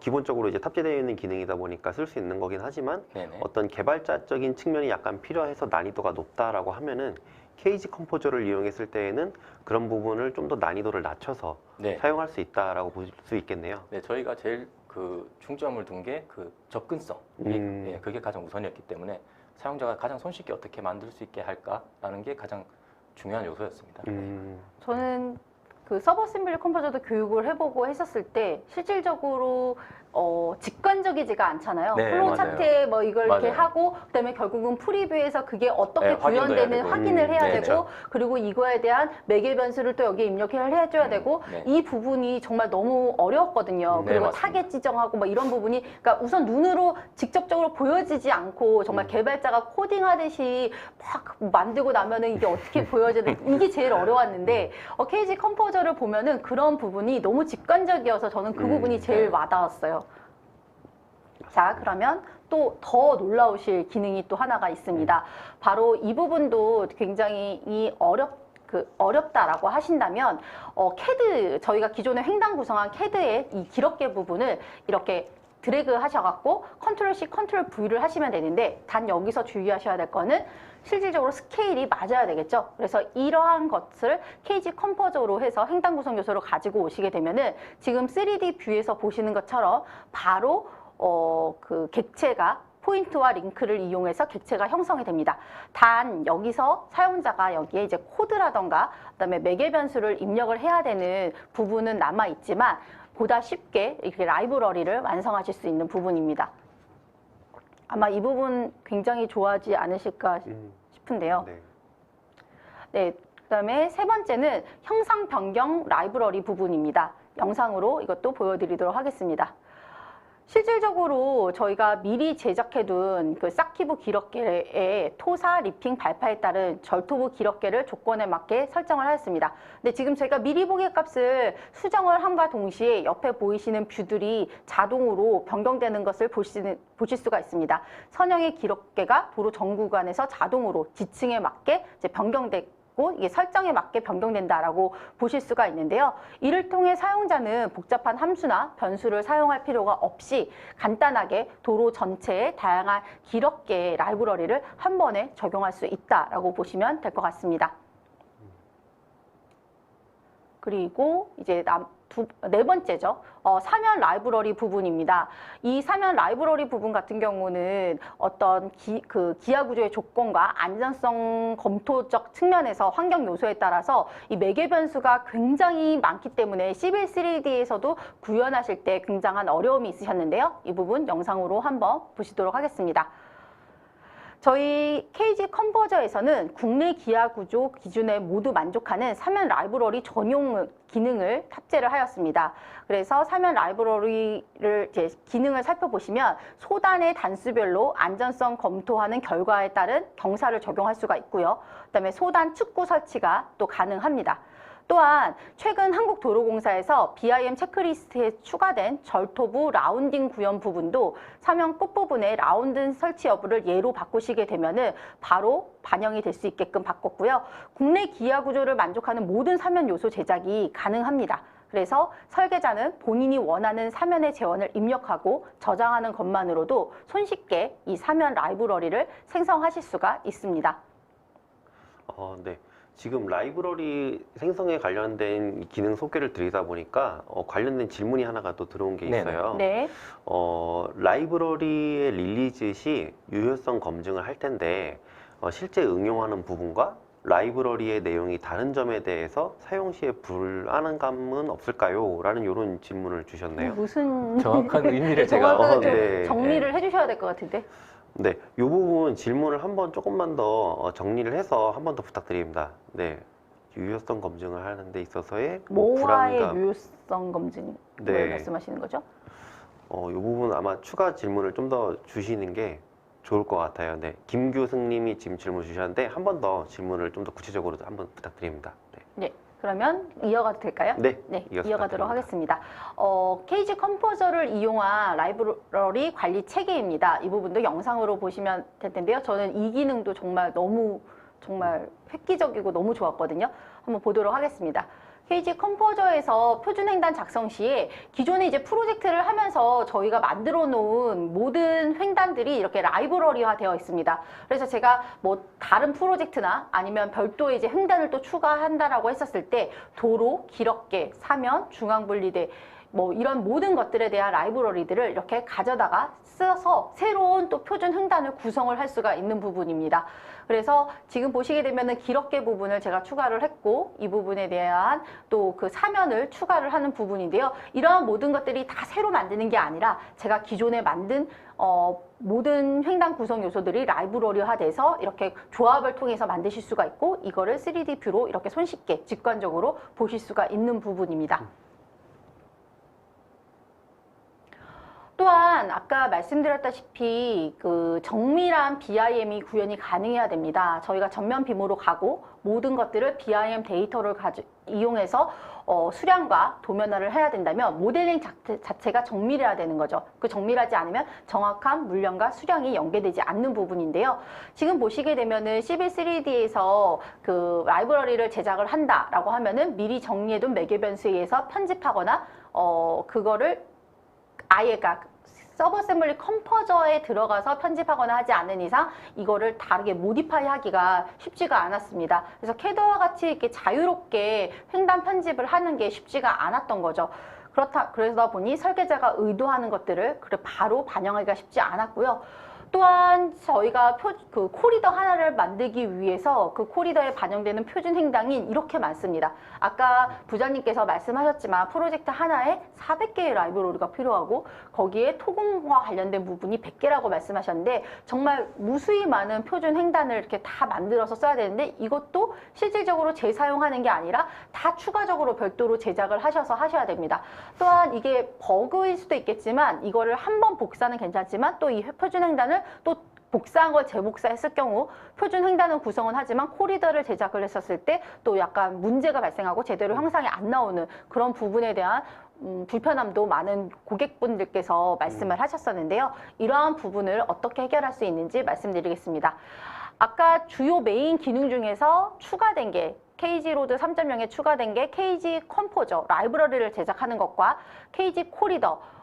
Speaker 1: 기본적으로 이제 탑재되어 있는 기능이다 보니까 쓸 수 있는 거긴 하지만
Speaker 2: 네네.
Speaker 1: 어떤 개발자적인 측면이 약간 필요해서 난이도가 높다라고 하면은 KG 컴포저를 이용했을 때에는 그런 부분을 좀 더 난이도를 낮춰서
Speaker 2: 네.
Speaker 1: 사용할 수 있다라고 볼 수 있겠네요.
Speaker 2: 네, 저희가 제일 그 중점을 둔 게 그 접근성. 예, 그게 가장 우선이었기 때문에 사용자가 가장 손쉽게 어떻게 만들 수 있게 할까라는 게 가장 중요한 요소였습니다.
Speaker 3: 저는 그 서버어셈블리 컴포저도 교육을 해보고 했었을 때 실질적으로 직관적이지가 않잖아요.
Speaker 2: 네,
Speaker 3: 플로우
Speaker 2: 맞아요.
Speaker 3: 차트에 뭐 이걸 이렇게
Speaker 2: 맞아요.
Speaker 3: 하고 그다음에 결국은 프리뷰에서 그게 어떻게
Speaker 2: 네, 확인도 해야
Speaker 3: 구현되는
Speaker 2: 되고.
Speaker 3: 확인을 해야
Speaker 2: 네,
Speaker 3: 되고
Speaker 2: 그렇죠.
Speaker 3: 그리고 이거에 대한 매개 변수를 또 여기에 입력을 해줘야 되고
Speaker 2: 네.
Speaker 3: 이 부분이 정말 너무 어려웠거든요.
Speaker 2: 네,
Speaker 3: 그리고
Speaker 2: 맞습니다.
Speaker 3: 타겟 지정하고 막 이런 부분이 그러니까 우선 눈으로 직접적으로 보여지지 않고 정말 개발자가 코딩하듯이 막 만들고 나면은 이게 어떻게 보여져야 돼 이게 제일 어려웠는데 KG 컴포저를 보면은 그런 부분이 너무 직관적이어서 저는 그 부분이 제일
Speaker 2: 네.
Speaker 3: 와닿았어요. 자, 그러면 또 더 놀라우실 기능이 또 하나가 있습니다. 바로 이 부분도 굉장히 어렵다라고 하신다면 CAD 저희가 기존에 횡단 구성한 CAD의 이 기록계 부분을 이렇게 드래그 하셔갖고 컨트롤 C, 컨트롤 V를 하시면 되는데 단 여기서 주의하셔야 될 거는 실질적으로 스케일이 맞아야 되겠죠. 그래서 이러한 것을 KG 컴포저로 해서 횡단 구성 요소를 가지고 오시게 되면은 지금 3D 뷰에서 보시는 것처럼 바로 그 객체가 포인트와 링크를 이용해서 객체가 형성이 됩니다. 단 여기서 사용자가 여기에 이제 코드라던가 그다음에 매개 변수를 입력을 해야 되는 부분은 남아 있지만 보다 쉽게 이렇게 라이브러리를 완성하실 수 있는 부분입니다. 아마 이 부분 굉장히 좋아하지 않으실까 싶은데요.
Speaker 1: 네.
Speaker 3: 네, 그다음에 세 번째는 형상 변경 라이브러리 부분입니다. 영상으로 이것도 보여드리도록 하겠습니다. 실질적으로 저희가 미리 제작해둔 그 싹키브 기록계의 토사, 리핑, 발파에 따른 절토부 기록계를 조건에 맞게 설정을 하였습니다. 근데 지금 제가 미리 보기 값을 수정을 함과 동시에 옆에 보이시는 뷰들이 자동으로 변경되는 것을 보실 수가 있습니다. 선형의 기록계가 도로 전 구간에서 자동으로 지층에 맞게 이제 변경되고 이게 설정에 맞게 변경된다라고 보실 수가 있는데요. 이를 통해 사용자는 복잡한 함수나 변수를 사용할 필요가 없이 간단하게 도로 전체의 다양한 기록계의 라이브러리를 한 번에 적용할 수 있다라고 보시면 될 것 같습니다. 그리고 이제 네 번째죠. 사면 라이브러리 부분입니다. 이 사면 라이브러리 부분 같은 경우는 어떤 기하 구조의 조건과 안전성 검토적 측면에서 환경 요소에 따라서 이 매개 변수가 굉장히 많기 때문에 시빌 3D에서도 구현하실 때 굉장한 어려움이 있으셨는데요. 이 부분 영상으로 한번 보시도록 하겠습니다. 저희 KG 컴포저에서는 국내 기하 구조 기준에 모두 만족하는 사면 라이브러리 전용 기능을 탑재를 하였습니다. 그래서 사면 라이브러리를 이제 기능을 살펴보시면 소단의 단수별로 안전성 검토하는 결과에 따른 경사를 적용할 수가 있고요. 그다음에 소단 축구 설치가 또 가능합니다. 또한 최근 한국도로공사에서 BIM 체크리스트에 추가된 절토부 라운딩 구현 부분도 사면 끝부분에 라운드 설치 여부를 예로 바꾸시게 되면은 바로 반영이 될 수 있게끔 바꿨고요. 국내 기하 구조를 만족하는 모든 사면 요소 제작이 가능합니다. 그래서 설계자는 본인이 원하는 사면의 재원을 입력하고 저장하는 것만으로도 손쉽게 이 사면 라이브러리를 생성하실 수가 있습니다.
Speaker 1: 네. 지금 라이브러리 생성에 관련된 이 기능 소개를 드리다 보니까 관련된 질문이 하나가 또 들어온 게 있어요.
Speaker 3: 네.
Speaker 1: 라이브러리의 릴리즈 시 유효성 검증을 할 텐데 실제 응용하는 부분과 라이브러리의 내용이 다른 점에 대해서 사용 시에 불안감은 없을까요? 라는 이런 질문을 주셨네요.
Speaker 3: 무슨
Speaker 2: 정확한 의미를 제가
Speaker 3: 정확하게 좀
Speaker 1: 네.
Speaker 3: 정리를 해주셔야 될 것 같은데.
Speaker 1: 네, 이 부분 질문을 한번 조금만 더 정리를 해서 한 번 더 부탁드립니다. 네, 유효성 검증을 하는 데 있어서의
Speaker 3: 뭐와의
Speaker 1: 불안감.
Speaker 3: 유효성 검증을
Speaker 1: 네.
Speaker 3: 말씀하시는 거죠?
Speaker 1: 이 부분 아마 추가 질문을 좀 더 주시는 게 좋을 것 같아요. 네, 김규승님이 지금 질문 주셨는데 한 번 더 질문을 좀 더 구체적으로 한번 부탁드립니다. 네,
Speaker 3: 네. 그러면 이어가도 될까요?
Speaker 1: 네,
Speaker 3: 네,
Speaker 1: 이어서
Speaker 3: 이어가도록
Speaker 1: 부탁드립니다.
Speaker 3: 하겠습니다. KG 컴포저를 이용한 라이브러리 관리 체계입니다. 이 부분도 영상으로 보시면 될 텐데요. 저는 이 기능도 정말 획기적이고 너무 좋았거든요. 한번 보도록 하겠습니다. KG 컴포저에서 표준 횡단 작성 시에 기존에 이제 프로젝트를 하면서 저희가 만들어 놓은 모든 횡단들이 이렇게 라이브러리화 되어 있습니다. 그래서 제가 뭐 다른 프로젝트나 아니면 별도의 이제 횡단을 또 추가한다라고 했었을 때 도로, 기록계, 사면, 중앙분리대 뭐 이런 모든 것들에 대한 라이브러리들을 이렇게 가져다가 써서 새로운 또 표준 횡단을 구성을 할 수가 있는 부분입니다. 그래서 지금 보시게 되면은 기럽개 부분을 제가 추가를 했고 이 부분에 대한 또 그 사면을 추가를 하는 부분인데요. 이러한 모든 것들이 다 새로 만드는 게 아니라 제가 기존에 만든 모든 횡단 구성 요소들이 라이브러리화돼서 이렇게 조합을 통해서 만드실 수가 있고 이거를 3D 뷰로 이렇게 손쉽게 직관적으로 보실 수가 있는 부분입니다. 또한 아까 말씀드렸다시피 그 정밀한 BIM이 구현이 가능해야 됩니다. 저희가 전면 빔으로 가고 모든 것들을 BIM 데이터를 이용해서 수량과 도면화를 해야 된다면 모델링 자체가 정밀해야 되는 거죠. 그 정밀하지 않으면 정확한 물량과 수량이 연계되지 않는 부분인데요. 지금 보시게 되면은 시빌 3D에서 그 라이브러리를 제작을 한다라고 하면은 미리 정리해둔 매개 변수에 의해서 편집하거나 그거를 아예 서브 어셈블리 컴포저에 들어가서 편집하거나 하지 않는 이상 이거를 다르게 모디파이 하기가 쉽지가 않았습니다. 그래서 캐더와 같이 이렇게 자유롭게 횡단 편집을 하는 게 쉽지가 않았던 거죠. 그러다 보니 설계자가 의도하는 것들을 바로 반영하기가 쉽지 않았고요. 또한 저희가 그 코리더 하나를 만들기 위해서 그 코리더에 반영되는 표준 횡단이 이렇게 많습니다. 아까 부장님께서 말씀하셨지만 프로젝트 하나에 400개의 라이브러리가 필요하고 거기에 토금과 관련된 부분이 100개라고 말씀하셨는데 정말 무수히 많은 표준 횡단을 이렇게 다 만들어서 써야 되는데 이것도 실질적으로 재사용하는 게 아니라 다 추가적으로 별도로 제작을 하셔서 하셔야 됩니다. 또한 이게 버그일 수도 있겠지만 이거를 한 번 복사는 괜찮지만 또 이 표준 횡단을 또 복사한 걸 재복사했을 경우 표준 횡단은 구성은 하지만 코리더를 제작을 했었을 때 또 약간 문제가 발생하고 제대로 형상이 안 나오는 그런 부분에 대한 불편함도 많은 고객분들께서 말씀을 하셨었는데요. 이러한 부분을 어떻게 해결할 수 있는지 말씀드리겠습니다. 아까 주요 메인 기능 중에서 추가된 게 KG로드 3.0에 추가된 게 KG 컴포저, 라이브러리를 제작하는 것과 KG 코리더,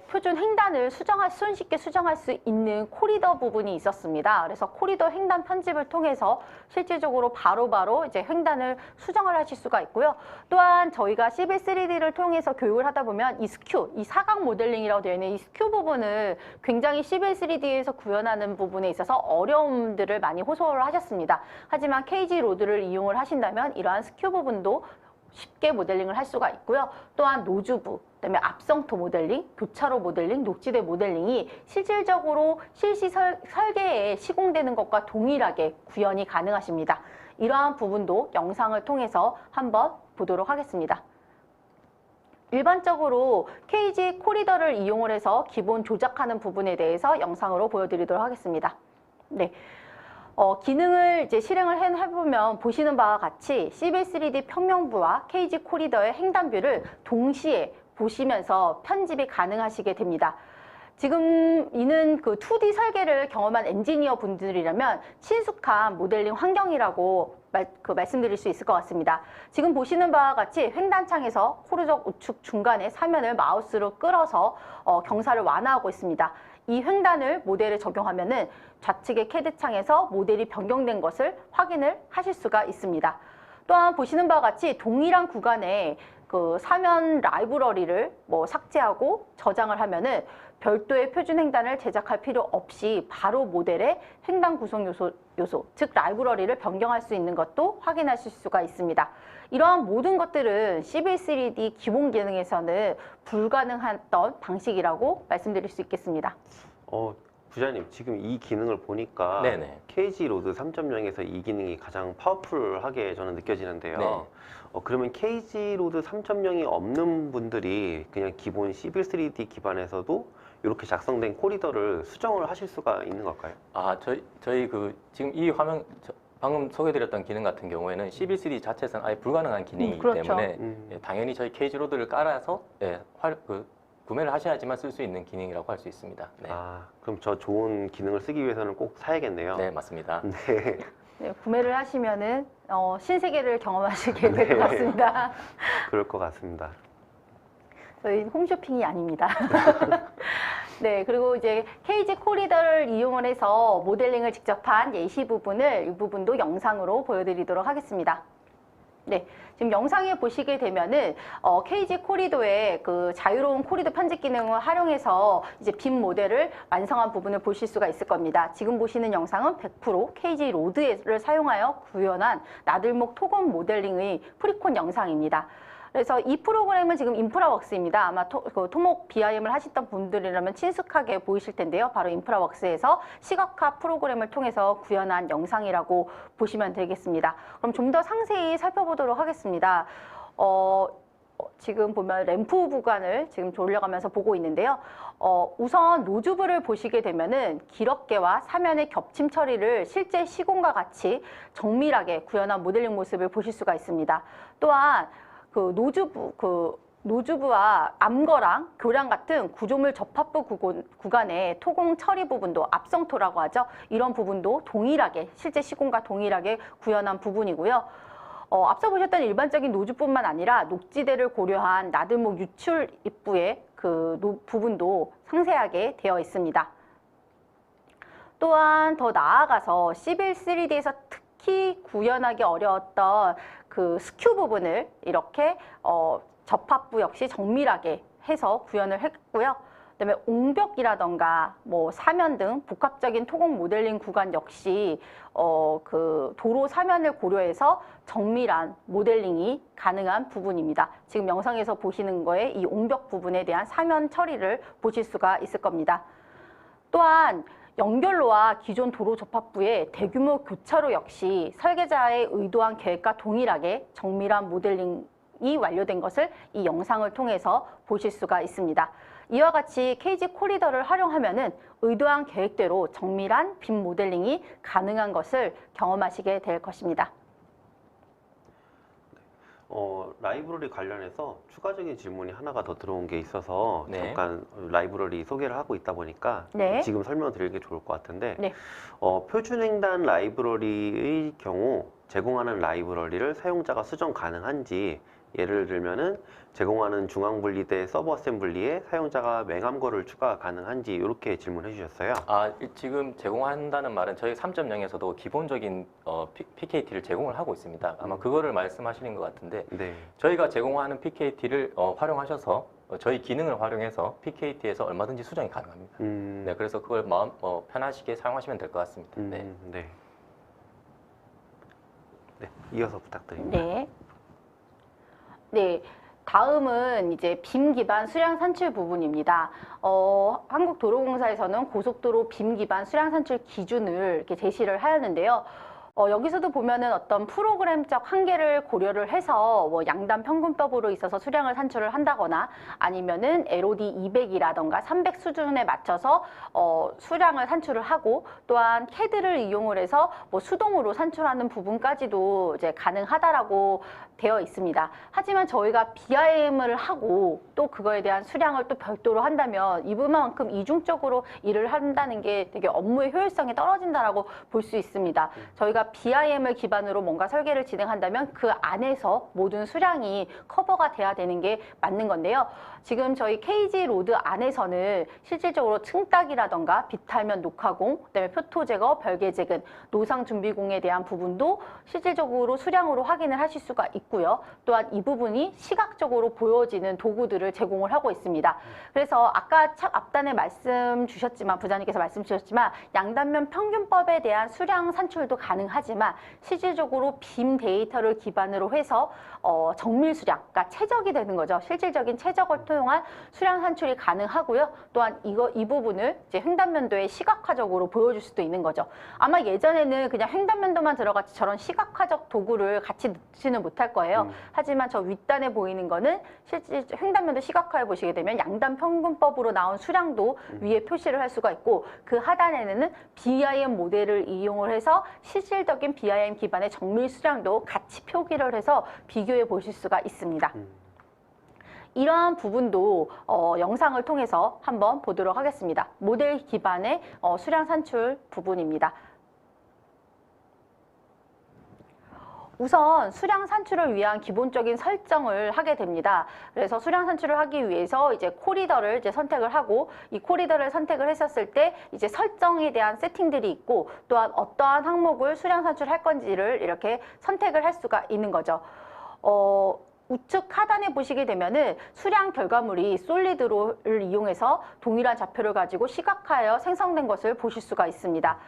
Speaker 3: 표준 횡단을 손쉽게 수정할 수 있는 코리더 부분이 있었습니다. 그래서 코리더 횡단 편집을 통해서 실질적으로 바로바로 이제 횡단을 수정을 하실 수가 있고요. 또한 저희가 시빌 3D를 통해서 교육을 하다 보면 이 스큐, 이 사각 모델링이라고 되어 있는 이 스큐 부분을 굉장히 시빌 3D에서 구현하는 부분에 있어서 어려움들을 많이 호소를 하셨습니다. 하지만 KG 로드를 이용을 하신다면 이러한 스큐 부분도 쉽게 모델링을 할 수가 있고요. 또한 노즈부, 그다음에 앞성토 모델링, 교차로 모델링, 녹지대 모델링이 실질적으로 실시 설계에 시공되는 것과 동일하게 구현이 가능하십니다. 이러한 부분도 영상을 통해서 한번 보도록 하겠습니다. 일반적으로 KG 코리더를 이용을 해서 기본 조작하는 부분에 대해서 영상으로 보여드리도록 하겠습니다. 네. 기능을 이제 실행을 해보면 보시는 바와 같이 시빌 3D 평면부와 KG 코리더의 횡단뷰를 동시에 보시면서 편집이 가능하시게 됩니다. 지금 이는 그 2D 설계를 경험한 엔지니어 분들이라면 친숙한 모델링 환경이라고 말씀드릴 수 있을 것 같습니다. 지금 보시는 바와 같이 횡단창에서 호르적 우측 중간에 사면을 마우스로 끌어서 경사를 완화하고 있습니다. 이 횡단을 모델에 적용하면은 좌측의 캐드 창에서 모델이 변경된 것을 확인을 하실 수가 있습니다. 또한 보시는 바와 같이 동일한 구간에 그 사면 라이브러리를 삭제하고 저장을 하면은 별도의 표준 횡단을 제작할 필요 없이 바로 모델의 횡단 구성 요소, 즉 라이브러리를 변경할 수 있는 것도 확인하실 수가 있습니다. 이러한 모든 것들은 시빌 3D 기본 기능에서는 불가능했던 방식이라고 말씀드릴 수 있겠습니다.
Speaker 1: 부장님, 지금 이 기능을 보니까
Speaker 2: 네네.
Speaker 1: KG 로드 3.0에서 이 기능이 가장 파워풀하게 저는 느껴지는데요.
Speaker 2: 네.
Speaker 1: 그러면 KG 로드 3.0이 없는 분들이 그냥 기본 시빌 3D 기반에서도 이렇게 작성된 코리더를 수정을 하실 수가 있는 걸까요?
Speaker 2: 저희 지금 이 화면 방금 소개드렸던 기능 같은 경우에는 시빌 3D 자체에서는 아예 불가능한 기능이기
Speaker 3: 그렇죠.
Speaker 2: 때문에 당연히 저희 KG 로드를 깔아서 구매를 하셔야지만 쓸 수 있는 기능이라고 할 수 있습니다. 네.
Speaker 1: 그럼 저 좋은 기능을 쓰기 위해서는 꼭 사야겠네요.
Speaker 2: 네, 맞습니다.
Speaker 1: 네.
Speaker 3: 네, 구매를 하시면은 신세계를 경험하시게 될 것 같습니다.
Speaker 1: 그럴 것 같습니다.
Speaker 3: 저희 홈쇼핑이 아닙니다. 네, 그리고 이제 KG 코리더를 이용을 해서 모델링을 직접 한 예시 부분을 이 부분도 영상으로 보여드리도록 하겠습니다. 네, 지금 영상에 보시게 되면은 케이지 코리도의 그 자유로운 코리도 편집 기능을 활용해서 이제 빔 모델을 완성한 부분을 보실 수가 있을 겁니다. 지금 보시는 영상은 100% 케이지 로드를 사용하여 구현한 나들목 토금 모델링의 프리콘 영상입니다. 그래서 이 프로그램은 지금 인프라웍스입니다. 아마 토목 BIM을 하셨던 분들이라면 친숙하게 보이실 텐데요. 바로 인프라웍스에서 시각화 프로그램을 통해서 구현한 영상이라고 보시면 되겠습니다. 그럼 좀 더 상세히 살펴보도록 하겠습니다. 지금 보면 램프 구간을 지금 돌려가면서 보고 있는데요. 우선 노즈부를 보시게 되면은 기럽개와 사면의 겹침 처리를 실제 시공과 같이 정밀하게 구현한 모델링 모습을 보실 수가 있습니다. 또한 그 노즈부와 암거랑 교량 같은 구조물 접합부 구간의 토공 처리 부분도 앞성토라고 하죠. 이런 부분도 동일하게 실제 시공과 동일하게 구현한 부분이고요. 앞서 보셨던 일반적인 노즈뿐만 아니라 녹지대를 고려한 나들목 유출 입부의 그 부분도 상세하게 되어 있습니다. 또한 더 나아가서 시빌 3D에서 특히 구현하기 어려웠던 그 스큐 부분을 이렇게 접합부 역시 정밀하게 해서 구현을 했고요. 그다음에 옹벽이라던가 뭐 사면 등 복합적인 토공 모델링 구간 역시 그 도로 사면을 고려해서 정밀한 모델링이 가능한 부분입니다. 지금 영상에서 보시는 거에 이 옹벽 부분에 대한 사면 처리를 보실 수가 있을 겁니다. 또한 연결로와 기존 도로 접합부의 대규모 교차로 역시 설계자의 의도한 계획과 동일하게 정밀한 모델링이 완료된 것을 이 영상을 통해서 보실 수가 있습니다. 이와 같이 케이지 코리더를 활용하면은 의도한 계획대로 정밀한 빔 모델링이 가능한 것을 경험하시게 될 것입니다.
Speaker 1: 라이브러리 관련해서 추가적인 질문이 하나가 더 들어온 게 있어서
Speaker 2: 네.
Speaker 1: 잠깐 라이브러리 소개를 하고 있다 보니까
Speaker 3: 네.
Speaker 1: 지금 설명을 드리는 게 좋을 것 같은데
Speaker 3: 네.
Speaker 1: 표준횡단 라이브러리의 경우 제공하는 라이브러리를 사용자가 수정 가능한지, 예를 들면은 제공하는 중앙분리대 서버 어셈블리에 사용자가 맹암거를 추가 가능한지 이렇게 질문해 주셨어요.
Speaker 2: 지금 제공한다는 말은 저희 3.0에서도 기본적인 PKT를 제공을 하고 있습니다. 아마 그거를 말씀하시는 것 같은데
Speaker 1: 네.
Speaker 2: 저희가 제공하는 PKT를 활용하셔서 저희 기능을 활용해서 PKT에서 얼마든지 수정이 가능합니다. 네, 그래서 그걸 마음 편하시게 사용하시면 될 것 같습니다. 네.
Speaker 1: 네. 네, 이어서 부탁드립니다.
Speaker 3: 네. 네. 다음은 이제 빔 기반 수량 산출 부분입니다. 한국도로공사에서는 고속도로 빔 기반 수량 산출 기준을 이렇게 제시를 하였는데요. 여기서도 보면은 어떤 프로그램적 한계를 고려를 해서 뭐 양단 평균법으로 있어서 수량을 산출을 한다거나 아니면은 LOD 200이라던가 300 수준에 맞춰서 수량을 산출을 하고, 또한 CAD를 이용을 해서 뭐 수동으로 산출하는 부분까지도 이제 가능하다라고 되어 있습니다. 하지만 저희가 BIM을 하고 또 그거에 대한 수량을 또 별도로 한다면 이분만큼 이중적으로 일을 한다는 게 되게 업무의 효율성이 떨어진다라고 볼 수 있습니다. 저희가 BIM을 기반으로 뭔가 설계를 진행한다면 그 안에서 모든 수량이 커버가 돼야 되는 게 맞는 건데요. 지금 저희 케이지 로드 안에서는 실질적으로 층딱이라던가 비탈면 녹화공, 그다음에 표토 제거, 별개 재근, 노상 준비공에 대한 부분도 실질적으로 수량으로 확인을 하실 수가 있고요. 또한 이 부분이 시각적으로 보여지는 도구들을 제공을 하고 있습니다. 그래서 아까 참 앞단에 부장님께서 말씀 주셨지만 양단면 평균법에 대한 수량 산출도 가능하지만 실질적으로 빔 데이터를 기반으로 해서 정밀 수량, 그러니까 최적이 되는 거죠. 실질적인 최적을 통한 수량 산출이 가능하고요. 또한 이 부분을 이제 횡단면도에 시각화적으로 보여줄 수도 있는 거죠. 아마 예전에는 그냥 횡단면도만 들어갔지 저런 시각화적 도구를 같이 넣지는 못할 거예요. 하지만 저 윗단에 보이는 거는 실제 횡단면도 시각화해 보시게 되면 양단 평균법으로 나온 수량도 위에 표시를 할 수가 있고, 그 하단에는 BIM 모델을 이용을 해서 실질적인 BIM 기반의 정밀 수량도 같이 표기를 해서 비교해 보실 수가 있습니다. 이러한 부분도 영상을 통해서 한번 보도록 하겠습니다. 모델 기반의 수량 산출 부분입니다. 우선 수량 산출을 위한 기본적인 설정을 하게 됩니다. 그래서 수량 산출을 하기 위해서 이제 코리더를 이제 선택을 하고, 이 코리더를 선택을 했었을 때 이제 설정에 대한 세팅들이 있고, 또한 어떠한 항목을 수량 산출할 건지를 이렇게 선택을 할 수가 있는 거죠. 우측 하단에 보시게 되면은 수량 결과물이 솔리드를 이용해서 동일한 좌표를 가지고 시각화하여 생성된 것을 보실 수가 있습니다.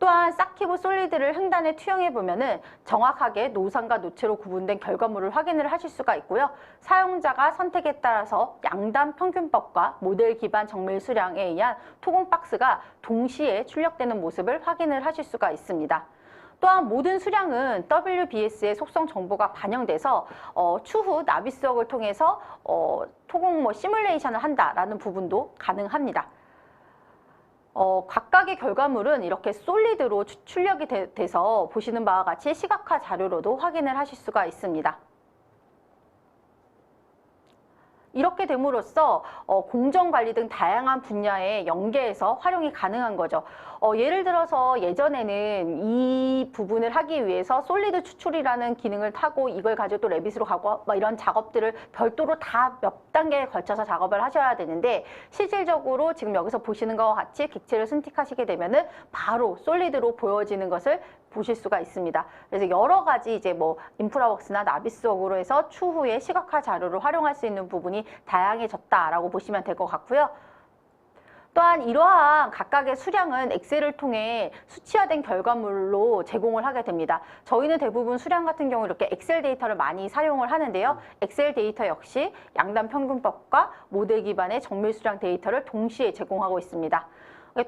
Speaker 3: 또한 사키브 솔리드를 행단에 투영해 보면은 정확하게 노상과 노체로 구분된 결과물을 확인을 하실 수가 있고요. 사용자가 선택에 따라서 양단 평균법과 모델 기반 정밀 수량에 의한 토공 박스가 동시에 출력되는 모습을 확인을 하실 수가 있습니다. 또한 모든 수량은 WBS의 속성 정보가 반영돼서 추후 나비수역을 통해서 토공 시뮬레이션을 한다라는 부분도 가능합니다. 각각의 결과물은 이렇게 솔리드로 출력이 돼서 보시는 바와 같이 시각화 자료로도 확인을 하실 수가 있습니다. 이렇게 됨으로써 공정관리 등 다양한 분야의 연계에서 활용이 가능한 거죠. 예를 들어서 예전에는 이 부분을 하기 위해서 솔리드 추출이라는 기능을 타고 이걸 가지고 또 레빗으로 가고 막 이런 작업들을 별도로 다 몇 단계에 걸쳐서 작업을 하셔야 되는데 실질적으로 지금 여기서 보시는 것과 같이 객체를 선택하시게 되면은 바로 솔리드로 보여지는 것을 보실 수가 있습니다. 그래서 여러 가지 이제 인프라웍스나 나비스웍으로 해서 추후에 시각화 자료를 활용할 수 있는 부분이 다양해졌다라고 보시면 될 것 같고요. 또한 이러한 각각의 수량은 엑셀을 통해 수치화된 결과물로 제공을 하게 됩니다. 저희는 대부분 수량 같은 경우 이렇게 엑셀 데이터를 많이 사용을 하는데요. 엑셀 데이터 역시 양단 평균법과 모델 기반의 정밀 수량 데이터를 동시에 제공하고 있습니다.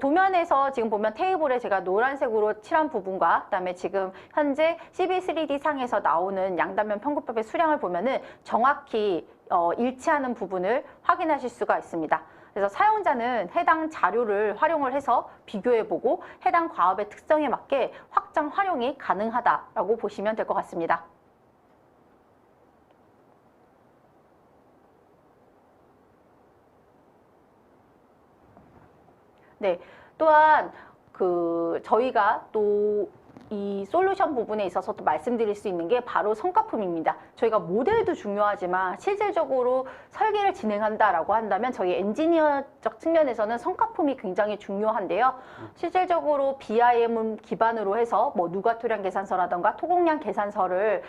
Speaker 3: 도면에서 지금 보면 테이블에 제가 노란색으로 칠한 부분과 그다음에 지금 현재 CB3D 상에서 나오는 양단면 평균법의 수량을 보면은 정확히 일치하는 부분을 확인하실 수가 있습니다. 그래서 사용자는 해당 자료를 활용을 해서 비교해보고 해당 과업의 특성에 맞게 확장 활용이 가능하다라고 보시면 될 것 같습니다. 네, 또한 저희가 또 이 솔루션 부분에 있어서 또 말씀드릴 수 있는 게 바로 성과품입니다. 저희가 모델도 중요하지만 실질적으로 설계를 진행한다라고 한다면 저희 엔지니어적 측면에서는 성과품이 굉장히 중요한데요. 실질적으로 BIM 기반으로 해서 누가 토량 계산서라던가 토공량 계산서를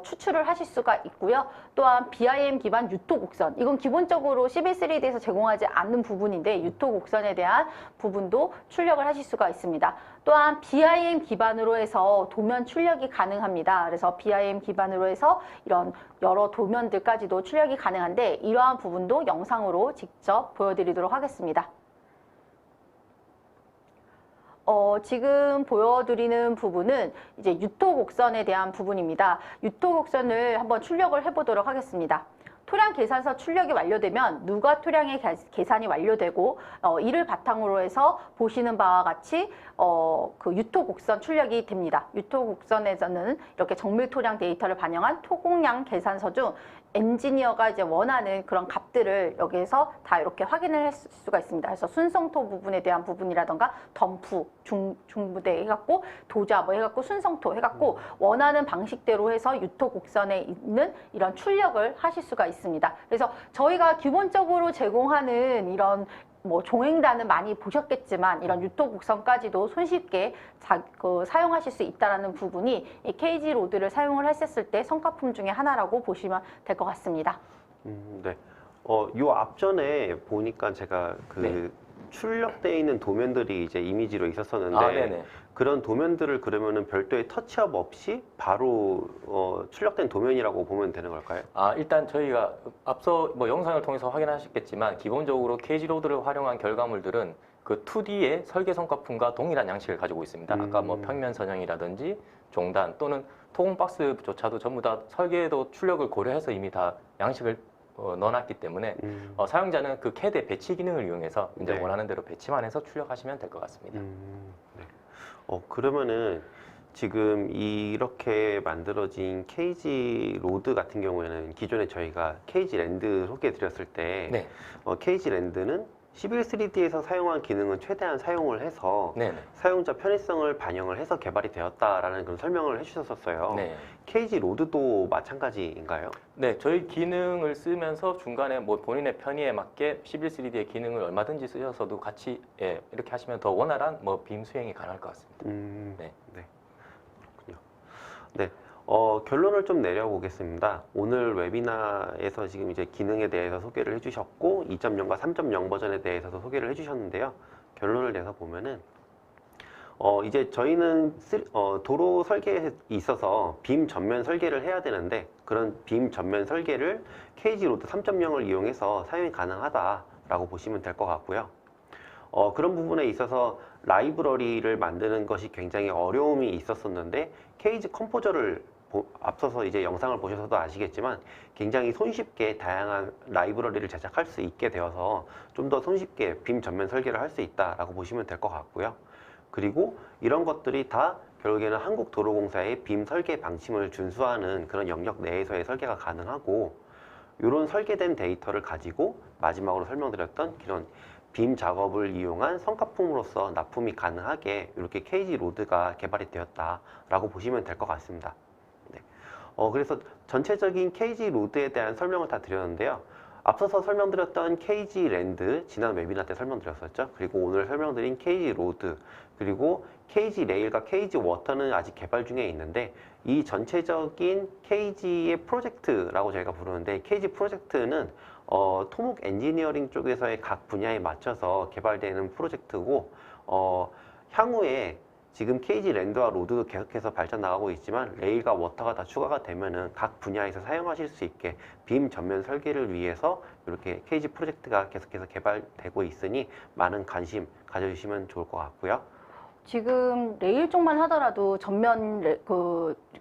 Speaker 3: 추출을 하실 수가 있고요. 또한 BIM 기반 유토 곡선, 이건 기본적으로 CB3D에서 제공하지 않는 부분인데 유토 곡선에 대한 부분도 출력을 하실 수가 있습니다. 또한 BIM 기반으로 해서 도면 출력이 가능합니다. 그래서 BIM 기반으로 해서 이런 여러 도면들까지도 출력이 가능한데 이러한 부분도 영상으로 직접 보여드리도록 하겠습니다. 지금 보여드리는 부분은 이제 유토 곡선에 대한 부분입니다. 유토 곡선을 한번 출력을 해보도록 하겠습니다. 토량 계산서 출력이 완료되면 누가 토량의 계산이 완료되고 이를 바탕으로 해서 보시는 바와 같이 그 유토 곡선 출력이 됩니다. 유토 곡선에서는 이렇게 정밀 토량 데이터를 반영한 토공량 계산서 중 엔지니어가 이제 원하는 그런 값들을 여기에서 다 이렇게 확인을 할 수가 있습니다. 그래서 순성토 부분에 대한 부분이라던가 덤프, 중부대 해갖고 도자 해갖고 순성토 해갖고 원하는 방식대로 해서 유토 곡선에 있는 이런 출력을 하실 수가 있습니다. 그래서 저희가 기본적으로 제공하는 이런 종횡단은 많이 보셨겠지만 이런 유토 곡선까지도 손쉽게 사용하실 수 있다는 부분이 이 케이지 로드를 사용을 했을 때 성과품 중에 하나라고 보시면 될 것 같습니다.
Speaker 1: 네. 요 앞전에 보니까 제가
Speaker 2: 네.
Speaker 1: 출력되어 있는 도면들이 이제 이미지로 있었었는데
Speaker 2: 네네.
Speaker 1: 그런 도면들을 그러면은 별도의 터치업 없이 바로 출력된 도면이라고 보면 되는 걸까요?
Speaker 2: 일단 저희가 앞서 영상을 통해서 확인하셨겠지만 기본적으로 케이지 로드를 활용한 결과물들은 그 2D의 설계 성과품과 동일한 양식을 가지고 있습니다. 아까 평면 선형이라든지 종단 또는 토공 박스조차도 전부 다 설계도 출력을 고려해서 이미 다 양식을 넣어놨기 때문에 사용자는 그 CAD의 배치 기능을 이용해서 이제
Speaker 1: 네.
Speaker 2: 원하는 대로 배치만 해서 출력하시면 될 것 같습니다.
Speaker 1: 네. 그러면은 지금 이렇게 만들어진 케이지 로드 같은 경우에는 기존에 저희가 케이지 랜드 소개해 드렸을 때
Speaker 2: 네.
Speaker 1: 케이지 랜드는 11.3D에서 사용한 기능은 최대한 사용을 해서
Speaker 2: 네네.
Speaker 1: 사용자 편의성을 반영을 해서 개발이 되었다라는 그런 설명을 해주셨었어요.
Speaker 2: 네.
Speaker 1: 케이지 로드도 마찬가지인가요?
Speaker 2: 네, 저희 기능을 쓰면서 중간에 본인의 편의에 맞게 11.3D의 기능을 얼마든지 쓰셔서도 같이 이렇게 하시면 더 원활한 빔 수행이 가능할 것 같습니다.
Speaker 1: 네.
Speaker 2: 네.
Speaker 1: 네. 그렇군요. 네. 결론을 좀 내려보겠습니다. 오늘 웨비나에서 지금 이제 기능에 대해서 소개를 해주셨고 2.0과 3.0 버전에 대해서도 소개를 해주셨는데요. 결론을 내서 보면은 이제 저희는 도로 설계에 있어서 빔 전면 설계를 해야 되는데 그런 빔 전면 설계를 KG 로드 3.0을 이용해서 사용이 가능하다라고 보시면 될 것 같고요. 그런 부분에 있어서 라이브러리를 만드는 것이 굉장히 어려움이 있었었는데 케이지 컴포저를 앞서서 이제 영상을 보셔서도 아시겠지만 굉장히 손쉽게 다양한 라이브러리를 제작할 수 있게 되어서 좀 더 손쉽게 빔 전면 설계를 할 수 있다라고 보시면 될 것 같고요. 그리고 이런 것들이 다 결국에는 한국도로공사의 빔 설계 방침을 준수하는 그런 영역 내에서의 설계가 가능하고 이런 설계된 데이터를 가지고 마지막으로 설명드렸던 그런 빔 작업을 이용한 성과품으로서 납품이 가능하게 이렇게 KG 로드가 개발이 되었다라고 보시면 될 것 같습니다. 네. 그래서 전체적인 KG 로드에 대한 설명을 다 드렸는데요. 앞서서 설명드렸던 KG 랜드, 지난 웨비나 때 설명드렸었죠. 그리고 오늘 설명드린 KG 로드, 그리고 KG 레일과 KG 워터는 아직 개발 중에 있는데 이 전체적인 KG의 프로젝트라고 저희가 부르는데 KG 프로젝트는 토목 엔지니어링 쪽에서의 각 분야에 맞춰서 개발되는 프로젝트고 향후에 지금 KG 랜드와 로드도 계속해서 발전 나가고 있지만 레일과 워터가 다 추가가 되면은 각 분야에서 사용하실 수 있게 빔 전면 설계를 위해서 이렇게 KG 프로젝트가 계속해서 개발되고 있으니 많은 관심 가져주시면 좋을 것 같고요.
Speaker 3: 지금 레일 쪽만 하더라도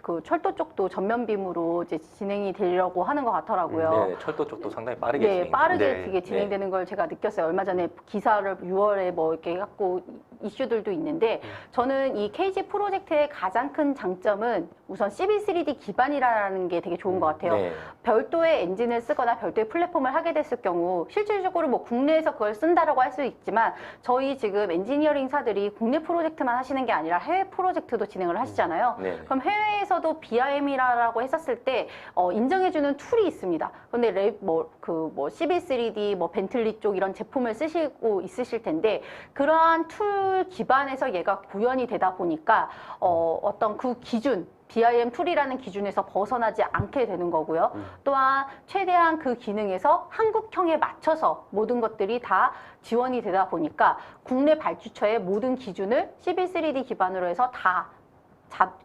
Speaker 3: 그 철도 쪽도 전면 빔으로 이제 진행이 되려고 하는 것 같더라고요.
Speaker 2: 네, 철도 쪽도 상당히 빠르게
Speaker 3: 네,
Speaker 2: 진행이
Speaker 3: 빠르게
Speaker 1: 네.
Speaker 3: 그게 진행되는 걸 제가 느꼈어요. 얼마 전에 기사를 6월에 뭐 이렇게 갖고 이슈들도 있는데 저는 이 KG 프로젝트의 가장 큰 장점은 우선 CB3D 기반이라는 게 되게 좋은 것 같아요.
Speaker 2: 네.
Speaker 3: 별도의 엔진을 쓰거나 별도의 플랫폼을 하게 됐을 경우 실질적으로 뭐 국내에서 그걸 쓴다라고 할 수 있지만 저희 지금 엔지니어링사들이 국내 프로젝트만 하시는 게 아니라 해외 프로젝트도 진행을 하시잖아요.
Speaker 2: 네.
Speaker 3: 그럼 해외에서도 BIM이라고 했었을 때 인정해주는 툴이 있습니다. 근데 CB3D, 뭐 벤틀리 쪽 이런 제품을 쓰시고 있으실 텐데 그러한 툴 기반에서 얘가 구현이 되다 보니까 어떤 그 기준 BIM 툴이라는 기준에서 벗어나지 않게 되는 거고요. 또한 최대한 그 기능에서 한국형에 맞춰서 모든 것들이 다 지원이 되다 보니까 국내 발주처의 모든 기준을 CB3D 기반으로 해서 다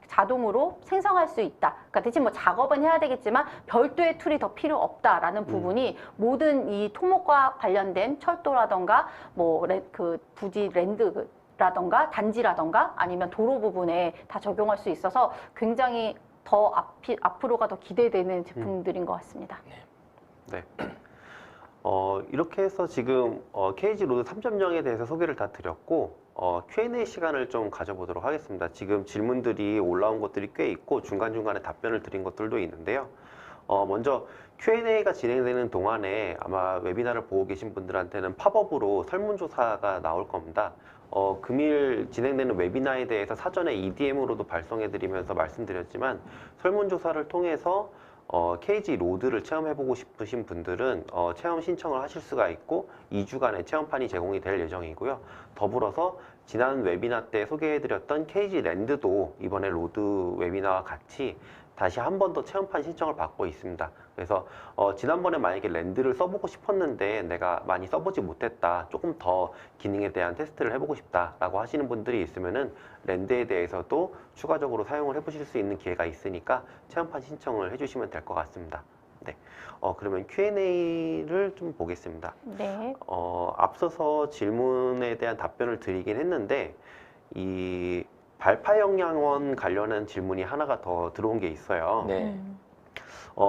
Speaker 3: 자동으로 생성할 수 있다. 그러니까 대신 뭐 작업은 해야 되겠지만 별도의 툴이 더 필요 없다라는 부분이 모든 이 토목과 관련된 철도라던가 부지 랜드 라던가 단지라던가 아니면 도로 부분에 다 적용할 수 있어서 굉장히 더 앞으로가 더 기대되는 제품들인 것 같습니다.
Speaker 1: 네. 이렇게 해서 지금 KG 로드 3.0에 대해서 소개를 다 드렸고 Q&A 시간을 좀 가져보도록 하겠습니다. 지금 질문들이 올라온 것들이 꽤 있고 중간중간에 답변을 드린 것들도 있는데요. 먼저 Q&A가 진행되는 동안에 아마 웨비나를 보고 계신 분들한테는 팝업으로 설문조사가 나올 겁니다. 금일 진행되는 웨비나에 대해서 사전에 EDM으로도 발송해드리면서 말씀드렸지만 설문조사를 통해서 KG 로드를 체험해보고 싶으신 분들은 체험 신청을 하실 수가 있고 2주간의 체험판이 제공이 될 예정이고요. 더불어서 지난 웨비나 때 소개해드렸던 KG 랜드도 이번에 로드 웨비나와 같이 다시 한 번 더 체험판 신청을 받고 있습니다. 그래서 지난번에 만약에 랜드를 써보고 싶었는데 내가 많이 써보지 못했다, 조금 더 기능에 대한 테스트를 해보고 싶다라고 하시는 분들이 있으면은 랜드에 대해서도 추가적으로 사용을 해보실 수 있는 기회가 있으니까 체험판 신청을 해주시면 될 것 같습니다. 네, 그러면 Q&A를 좀 보겠습니다.
Speaker 3: 네.
Speaker 1: 앞서서 질문에 대한 답변을 드리긴 했는데 이 발파영양원 관련한 질문이 하나가 더 들어온 게 있어요.
Speaker 2: 네.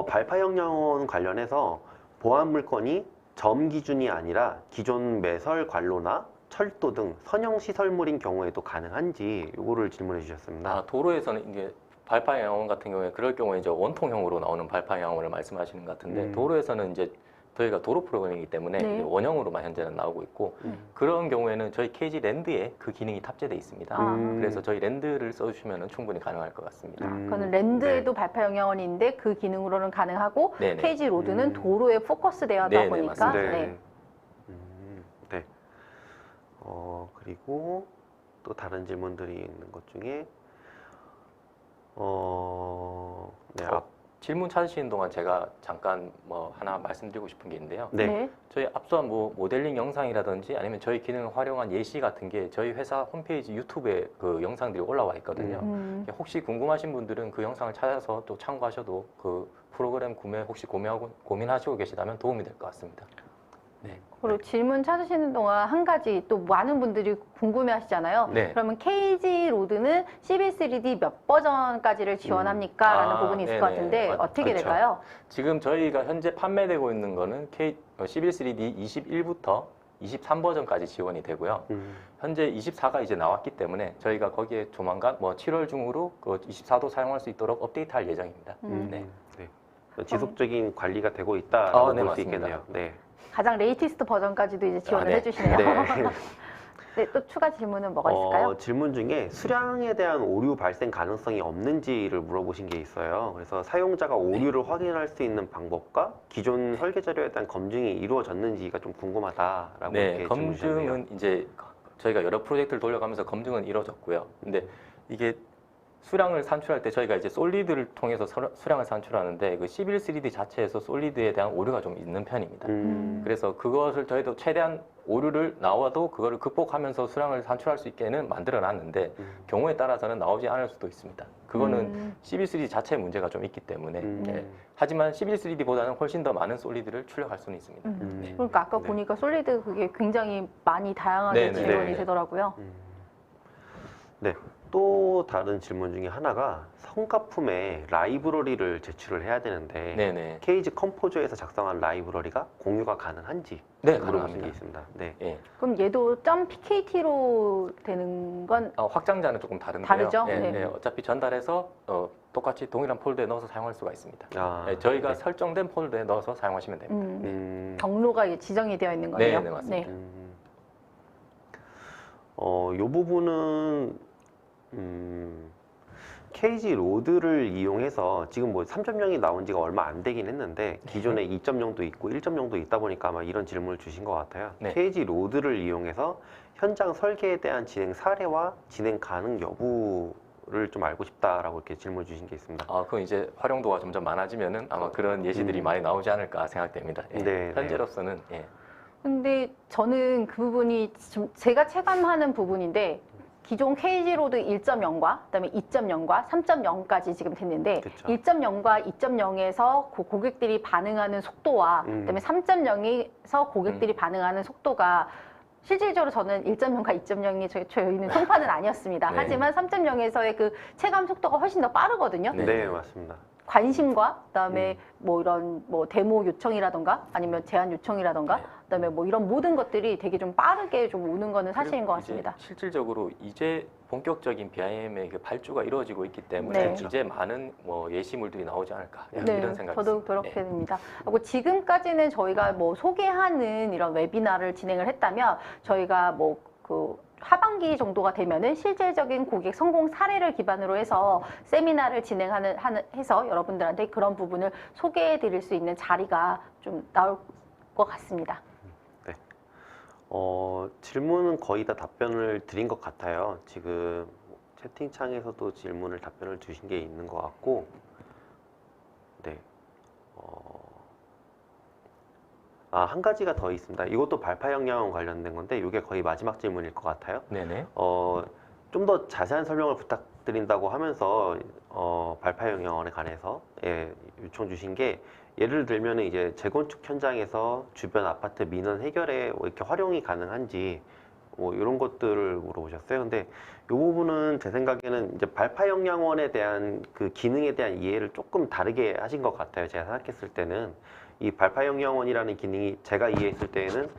Speaker 1: 발파영양원 관련해서 보안 물건이 점 기준이 아니라 기존 매설 관로나 철도 등 선형 시설물인 경우에도 가능한지 이거를 질문해 주셨습니다.
Speaker 2: 도로에서는 이제 발판 양원 같은 경우에 그럴 경우에 이제 원통형으로 나오는 발판 양원을 말씀하시는 것 같은데 도로에서는 이제 저희가 도로 프로그램이기 때문에
Speaker 3: 네.
Speaker 2: 이제 원형으로만 현재는 나오고 있고 그런 경우에는 저희 KG 랜드에 그 기능이 탑재되어 있습니다. 그래서 저희 랜드를 써주시면 충분히 가능할 것 같습니다.
Speaker 3: 그거는 랜드에도 발파 영향원인데 그 기능으로는 가능하고
Speaker 2: 네네.
Speaker 3: KG 로드는 도로에 포커스되어다
Speaker 2: 네네,
Speaker 3: 보니까
Speaker 2: 맞습니다.
Speaker 1: 네. 네. 그리고 또 다른 질문들이 있는 것 중에 네,
Speaker 2: 질문 찾으시는 동안 제가 잠깐 뭐 하나 말씀드리고 싶은 게 있는데요.
Speaker 1: 네.
Speaker 2: 저희 앞서 뭐 모델링 영상이라든지 아니면 저희 기능을 활용한 예시 같은 게 저희 회사 홈페이지 유튜브에 그 영상들이 올라와 있거든요. 혹시 궁금하신 분들은 그 영상을 찾아서 또 참고하셔도 그 프로그램 구매 혹시 고민하시고 계시다면 도움이 될 것 같습니다. 네.
Speaker 3: 그리고 질문 찾으시는 동안 한 가지 또 많은 분들이 궁금해 하시잖아요.
Speaker 2: 네.
Speaker 3: 그러면 KG 로드는 CB3D 몇 버전까지를 지원합니까? 라는 부분이 있을 것
Speaker 2: 네네.
Speaker 3: 같은데 어떻게
Speaker 2: 그렇죠.
Speaker 3: 될까요?
Speaker 2: 지금 저희가 현재 판매되고 있는 거는 CB3D 21부터 23버전까지 지원이 되고요. 현재 24가 이제 나왔기 때문에 저희가 거기에 조만간 뭐 7월 중으로 그 24도 사용할 수 있도록 업데이트할 예정입니다. 네.
Speaker 1: 네. 지속적인 관리가 되고 있다라고
Speaker 2: 네,
Speaker 1: 볼 수
Speaker 2: 맞습니다.
Speaker 1: 있겠네요. 네.
Speaker 3: 가장 레이티스트 버전까지도 이제 지원을
Speaker 2: 네.
Speaker 3: 해주시네요.
Speaker 1: 네.
Speaker 3: 네, 또 추가 질문은 뭐가 있을까요?
Speaker 1: 질문 중에 수량에 대한 오류 발생 가능성이 없는지를 물어보신 게 있어요. 그래서 사용자가 오류를 확인할 수 있는 방법과 기존 설계 자료에 대한 검증이 이루어졌는지가 좀 궁금하다라고
Speaker 2: 네,
Speaker 1: 이렇게 질문 주셨네요.
Speaker 2: 검증은 이제 저희가 여러 프로젝트를 돌려가면서 검증은 이루어졌고요. 근데 이게 수량을 산출할 때 저희가 이제 솔리드를 통해서 수량을 산출하는데 그 11-3D 자체에서 솔리드에 대한 오류가 좀 있는 편입니다. 그래서 그것을 저희도 최대한 오류를 나와도 그거를 극복하면서 수량을 산출할 수 있게는 만들어 놨는데 경우에 따라서는 나오지 않을 수도 있습니다. 그거는 11-3D 자체의 문제가 좀 있기 때문에 네. 하지만 11-3D보다는 훨씬 더 많은 솔리드를 출력할 수는 있습니다. 네.
Speaker 3: 그러니까 아까
Speaker 1: 네.
Speaker 3: 보니까 솔리드 그게 굉장히 많이 다양하게
Speaker 2: 네, 네.
Speaker 3: 지원이
Speaker 1: 네.
Speaker 3: 되더라고요.
Speaker 1: 네. 또 다른 질문 중에 하나가 성가품에 라이브러리를 제출을 해야 되는데
Speaker 2: 네네.
Speaker 1: 케이지 컴포저에서 작성한 라이브러리가 공유가 가능한지
Speaker 2: 네,
Speaker 1: 물어보신
Speaker 2: 가능합니다.
Speaker 1: 게 있습니다. 네.
Speaker 2: 예.
Speaker 3: 그럼 얘도 .pkt로 되는 건
Speaker 2: 확장자는 조금 다른데요.
Speaker 3: 다르죠?
Speaker 2: 예,
Speaker 3: 네.
Speaker 2: 예, 어차피 전달해서 똑같이 동일한 폴더에 넣어서 사용할 수가 있습니다. 예, 저희가
Speaker 1: 네.
Speaker 2: 설정된 폴더에 넣어서 사용하시면 됩니다.
Speaker 3: 경로가 이제 지정이 되어 있는 거네요.
Speaker 2: 네, 맞습니다.
Speaker 1: 이 부분은 케이지 로드를 이용해서 지금 뭐 3.0이 나온 지가 얼마 안 되긴 했는데 기존에 2.0도 있고 1.0도 있다 보니까 아마 이런 질문을 주신 것 같아요.
Speaker 2: 네.
Speaker 1: 케이지 로드를 이용해서 현장 설계에 대한 진행 사례와 진행 가능 여부를 좀 알고 싶다라고 이렇게 질문 주신 게 있습니다.
Speaker 2: 그건 이제 활용도가 점점 많아지면은 아마 그런 예시들이 많이 나오지 않을까 생각됩니다. 예.
Speaker 1: 네,
Speaker 2: 현재로서는 예.
Speaker 3: 근데 저는 그 부분이 좀 제가 체감하는 부분인데 기존 KG로드 1.0과 그다음에 2.0과 3.0까지 지금 됐는데
Speaker 1: 그쵸.
Speaker 3: 1.0과 2.0에서 고객들이 반응하는 속도와 그다음에 3.0에서 고객들이 반응하는 속도가 실질적으로 저는 1.0과 2.0이 저희는 총판은 아니었습니다.
Speaker 2: 네.
Speaker 3: 하지만 3.0에서의 그 체감 속도가 훨씬 더 빠르거든요.
Speaker 2: 네.
Speaker 1: 네, 맞습니다.
Speaker 3: 관심과 그다음에 뭐 이런 뭐 데모 요청이라던가 아니면 제안 요청이라던가
Speaker 2: 네.
Speaker 3: 그다음에 뭐 이런 모든 것들이 되게 좀 빠르게 좀 오는 거는 사실인 것
Speaker 2: 그리고 이제
Speaker 3: 같습니다.
Speaker 2: 실질적으로 이제 본격적인 BIM의 그 발주가 이루어지고 있기 때문에
Speaker 3: 네.
Speaker 2: 이제 많은 뭐 예시물들이 나오지 않을까
Speaker 3: 네,
Speaker 2: 이런 생각이
Speaker 3: 저도
Speaker 2: 있습니다.
Speaker 3: 그렇게
Speaker 2: 네.
Speaker 3: 됩니다. 그리고 지금까지는 저희가 뭐 소개하는 이런 웨비나를 진행을 했다면 저희가 뭐 그 하반기 정도가 되면은 실질적인 고객 성공 사례를 기반으로 해서 세미나를 해서 여러분들한테 그런 부분을 소개해 드릴 수 있는 자리가 좀 나올 것 같습니다.
Speaker 1: 네. 질문은 거의 다 답변을 드린 것 같아요. 지금 채팅창에서도 질문을 답변을 주신 게 있는 것 같고, 네. 한 가지가 더 있습니다. 이것도 발파 역량 관련된 건데, 이게 거의 마지막 질문일 것 같아요.
Speaker 2: 네네.
Speaker 1: 좀 더 자세한 설명을 부탁드린다고 하면서 발파 영역에 관해서 요청 주신 게 예를 들면 이제 재건축 현장에서 주변 아파트 민원 해결에 이렇게 활용이 가능한지 뭐 이런 것들을 물어보셨어요. 근데 이 부분은 제 생각에는 이제 발파 역량원에 대한 그 기능에 대한 이해를 조금 다르게 하신 것 같아요. 제가 생각했을 때는 이 발파 역량원이라는 기능이 제가 이해했을 때에는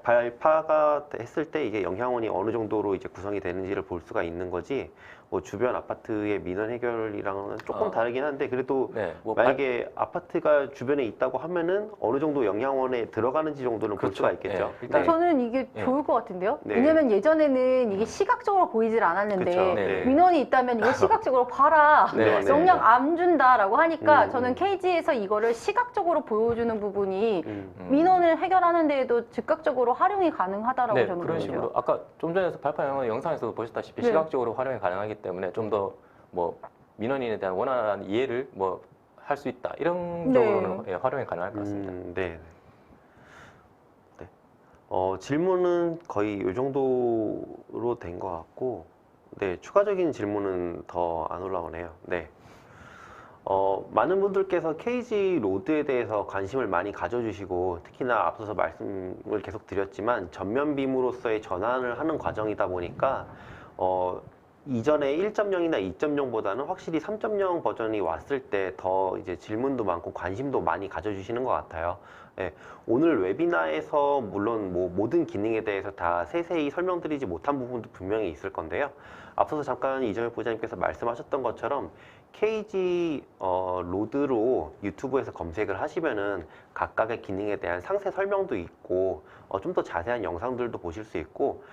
Speaker 1: 발파가 했을 때 이게 영향원이 어느 정도로 이제 구성이 되는지를 볼 수가 있는 거지, 뭐 주변 아파트의 민원 해결이랑은 조금 다르긴 한데, 그래도
Speaker 2: 네, 뭐
Speaker 1: 만약에 아파트가 주변에 있다고 하면은 어느 정도 영향원에 들어가는지 정도는 볼
Speaker 2: 그렇죠.
Speaker 1: 수가 있겠죠.
Speaker 2: 네, 일단
Speaker 3: 저는 이게
Speaker 2: 네.
Speaker 3: 좋을 것 같은데요.
Speaker 1: 네.
Speaker 3: 왜냐면 예전에는 이게 시각적으로 보이질 않았는데
Speaker 1: 그쵸.
Speaker 2: 네.
Speaker 3: 민원이 있다면 이거 시각적으로 봐라.
Speaker 2: 네, 네.
Speaker 3: 영향 안 준다라고 하니까
Speaker 1: 음.
Speaker 3: 저는 KG에서 이거를 시각적으로 보여주는 부분이
Speaker 1: 음.
Speaker 3: 민원을 해결하는 데에도 즉각적으으로 활용이 가능하다라고
Speaker 2: 네,
Speaker 3: 저는
Speaker 2: 그런
Speaker 3: 보여요.
Speaker 2: 식으로 아까 좀 전에 발파 영상에서도 보셨다시피
Speaker 3: 네.
Speaker 2: 시각적으로 활용이 가능하기 때문에 좀 더 뭐 민원인에 대한 원활한 이해를 뭐 할 수 있다 이런
Speaker 3: 네.
Speaker 2: 쪽으로는 예, 활용이 가능할 것 같습니다.
Speaker 1: 네. 네. 질문은 거의 이 정도로 된 것 같고, 네, 추가적인 질문은 더 안 올라오네요. 네. 많은 분들께서 KG 로드에 대해서 관심을 많이 가져주시고, 특히나 앞서서 말씀을 계속 드렸지만, 전면빔으로서의 전환을 하는 과정이다 보니까, 이전에 1.0이나 2.0보다는 확실히 3.0 버전이 왔을 때 더 이제 질문도 많고 관심도 많이 가져주시는 것 같아요. 예, 오늘 웨비나에서 물론 뭐 모든 기능에 대해서 다 세세히 설명드리지 못한 부분도 분명히 있을 건데요. 앞서서 잠깐 이정엽 부장님께서 말씀하셨던 것처럼 KG 로드로 유튜브에서 검색을 하시면은 각각의 기능에 대한 상세 설명도 있고 좀 더 자세한 영상들도 보실 수 있고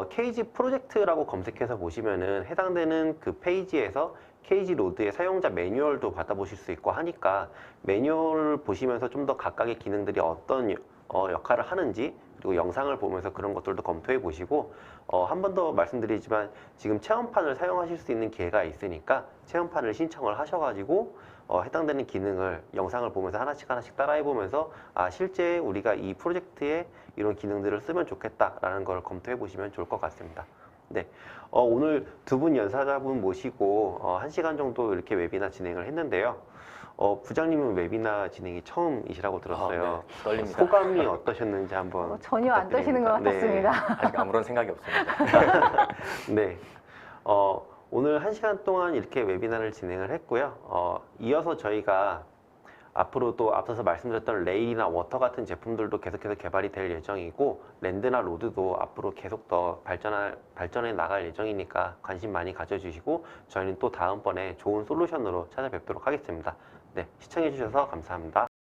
Speaker 1: KG 프로젝트라고 검색해서 보시면은 해당되는 그 페이지에서 KG 로드의 사용자 매뉴얼도 받아보실 수 있고 하니까 매뉴얼 보시면서 좀 더 각각의 기능들이 어떤 역할을 하는지 그리고 영상을 보면서 그런 것들도 검토해 보시고 한 번 더 말씀드리지만 지금 체험판을 사용하실 수 있는 기회가 있으니까 체험판을 신청을 하셔가지고 해당되는 기능을 영상을 보면서 하나씩 따라해 보면서 실제 우리가 이 프로젝트에 이런 기능들을 쓰면 좋겠다라는 걸 검토해 보시면 좋을 것 같습니다. 네, 오늘 두 분 연사자분 모시고 1시간 정도 이렇게 웨비나 진행을 했는데요. 부장님은 웨비나 진행이 처음이시라고 들었어요.
Speaker 2: 네, 떨립니다.
Speaker 1: 소감이 어떠셨는지 한번
Speaker 3: 전혀 안 떠시는 것
Speaker 1: 부탁드립니다.
Speaker 3: 같았습니다.
Speaker 2: 아직 아무런 생각이 없습니다.
Speaker 1: 네. 오늘 1시간 동안 이렇게 웨비나를 진행을 했고요. 이어서 저희가 앞으로도 앞서서 말씀드렸던 레일이나 워터 같은 제품들도 계속해서 개발이 될 예정이고 랜드나 로드도 앞으로 계속 더 발전해 나갈 예정이니까 관심 많이 가져주시고 저희는 또 다음번에 좋은 솔루션으로 찾아뵙도록 하겠습니다. 네, 시청해주셔서 감사합니다.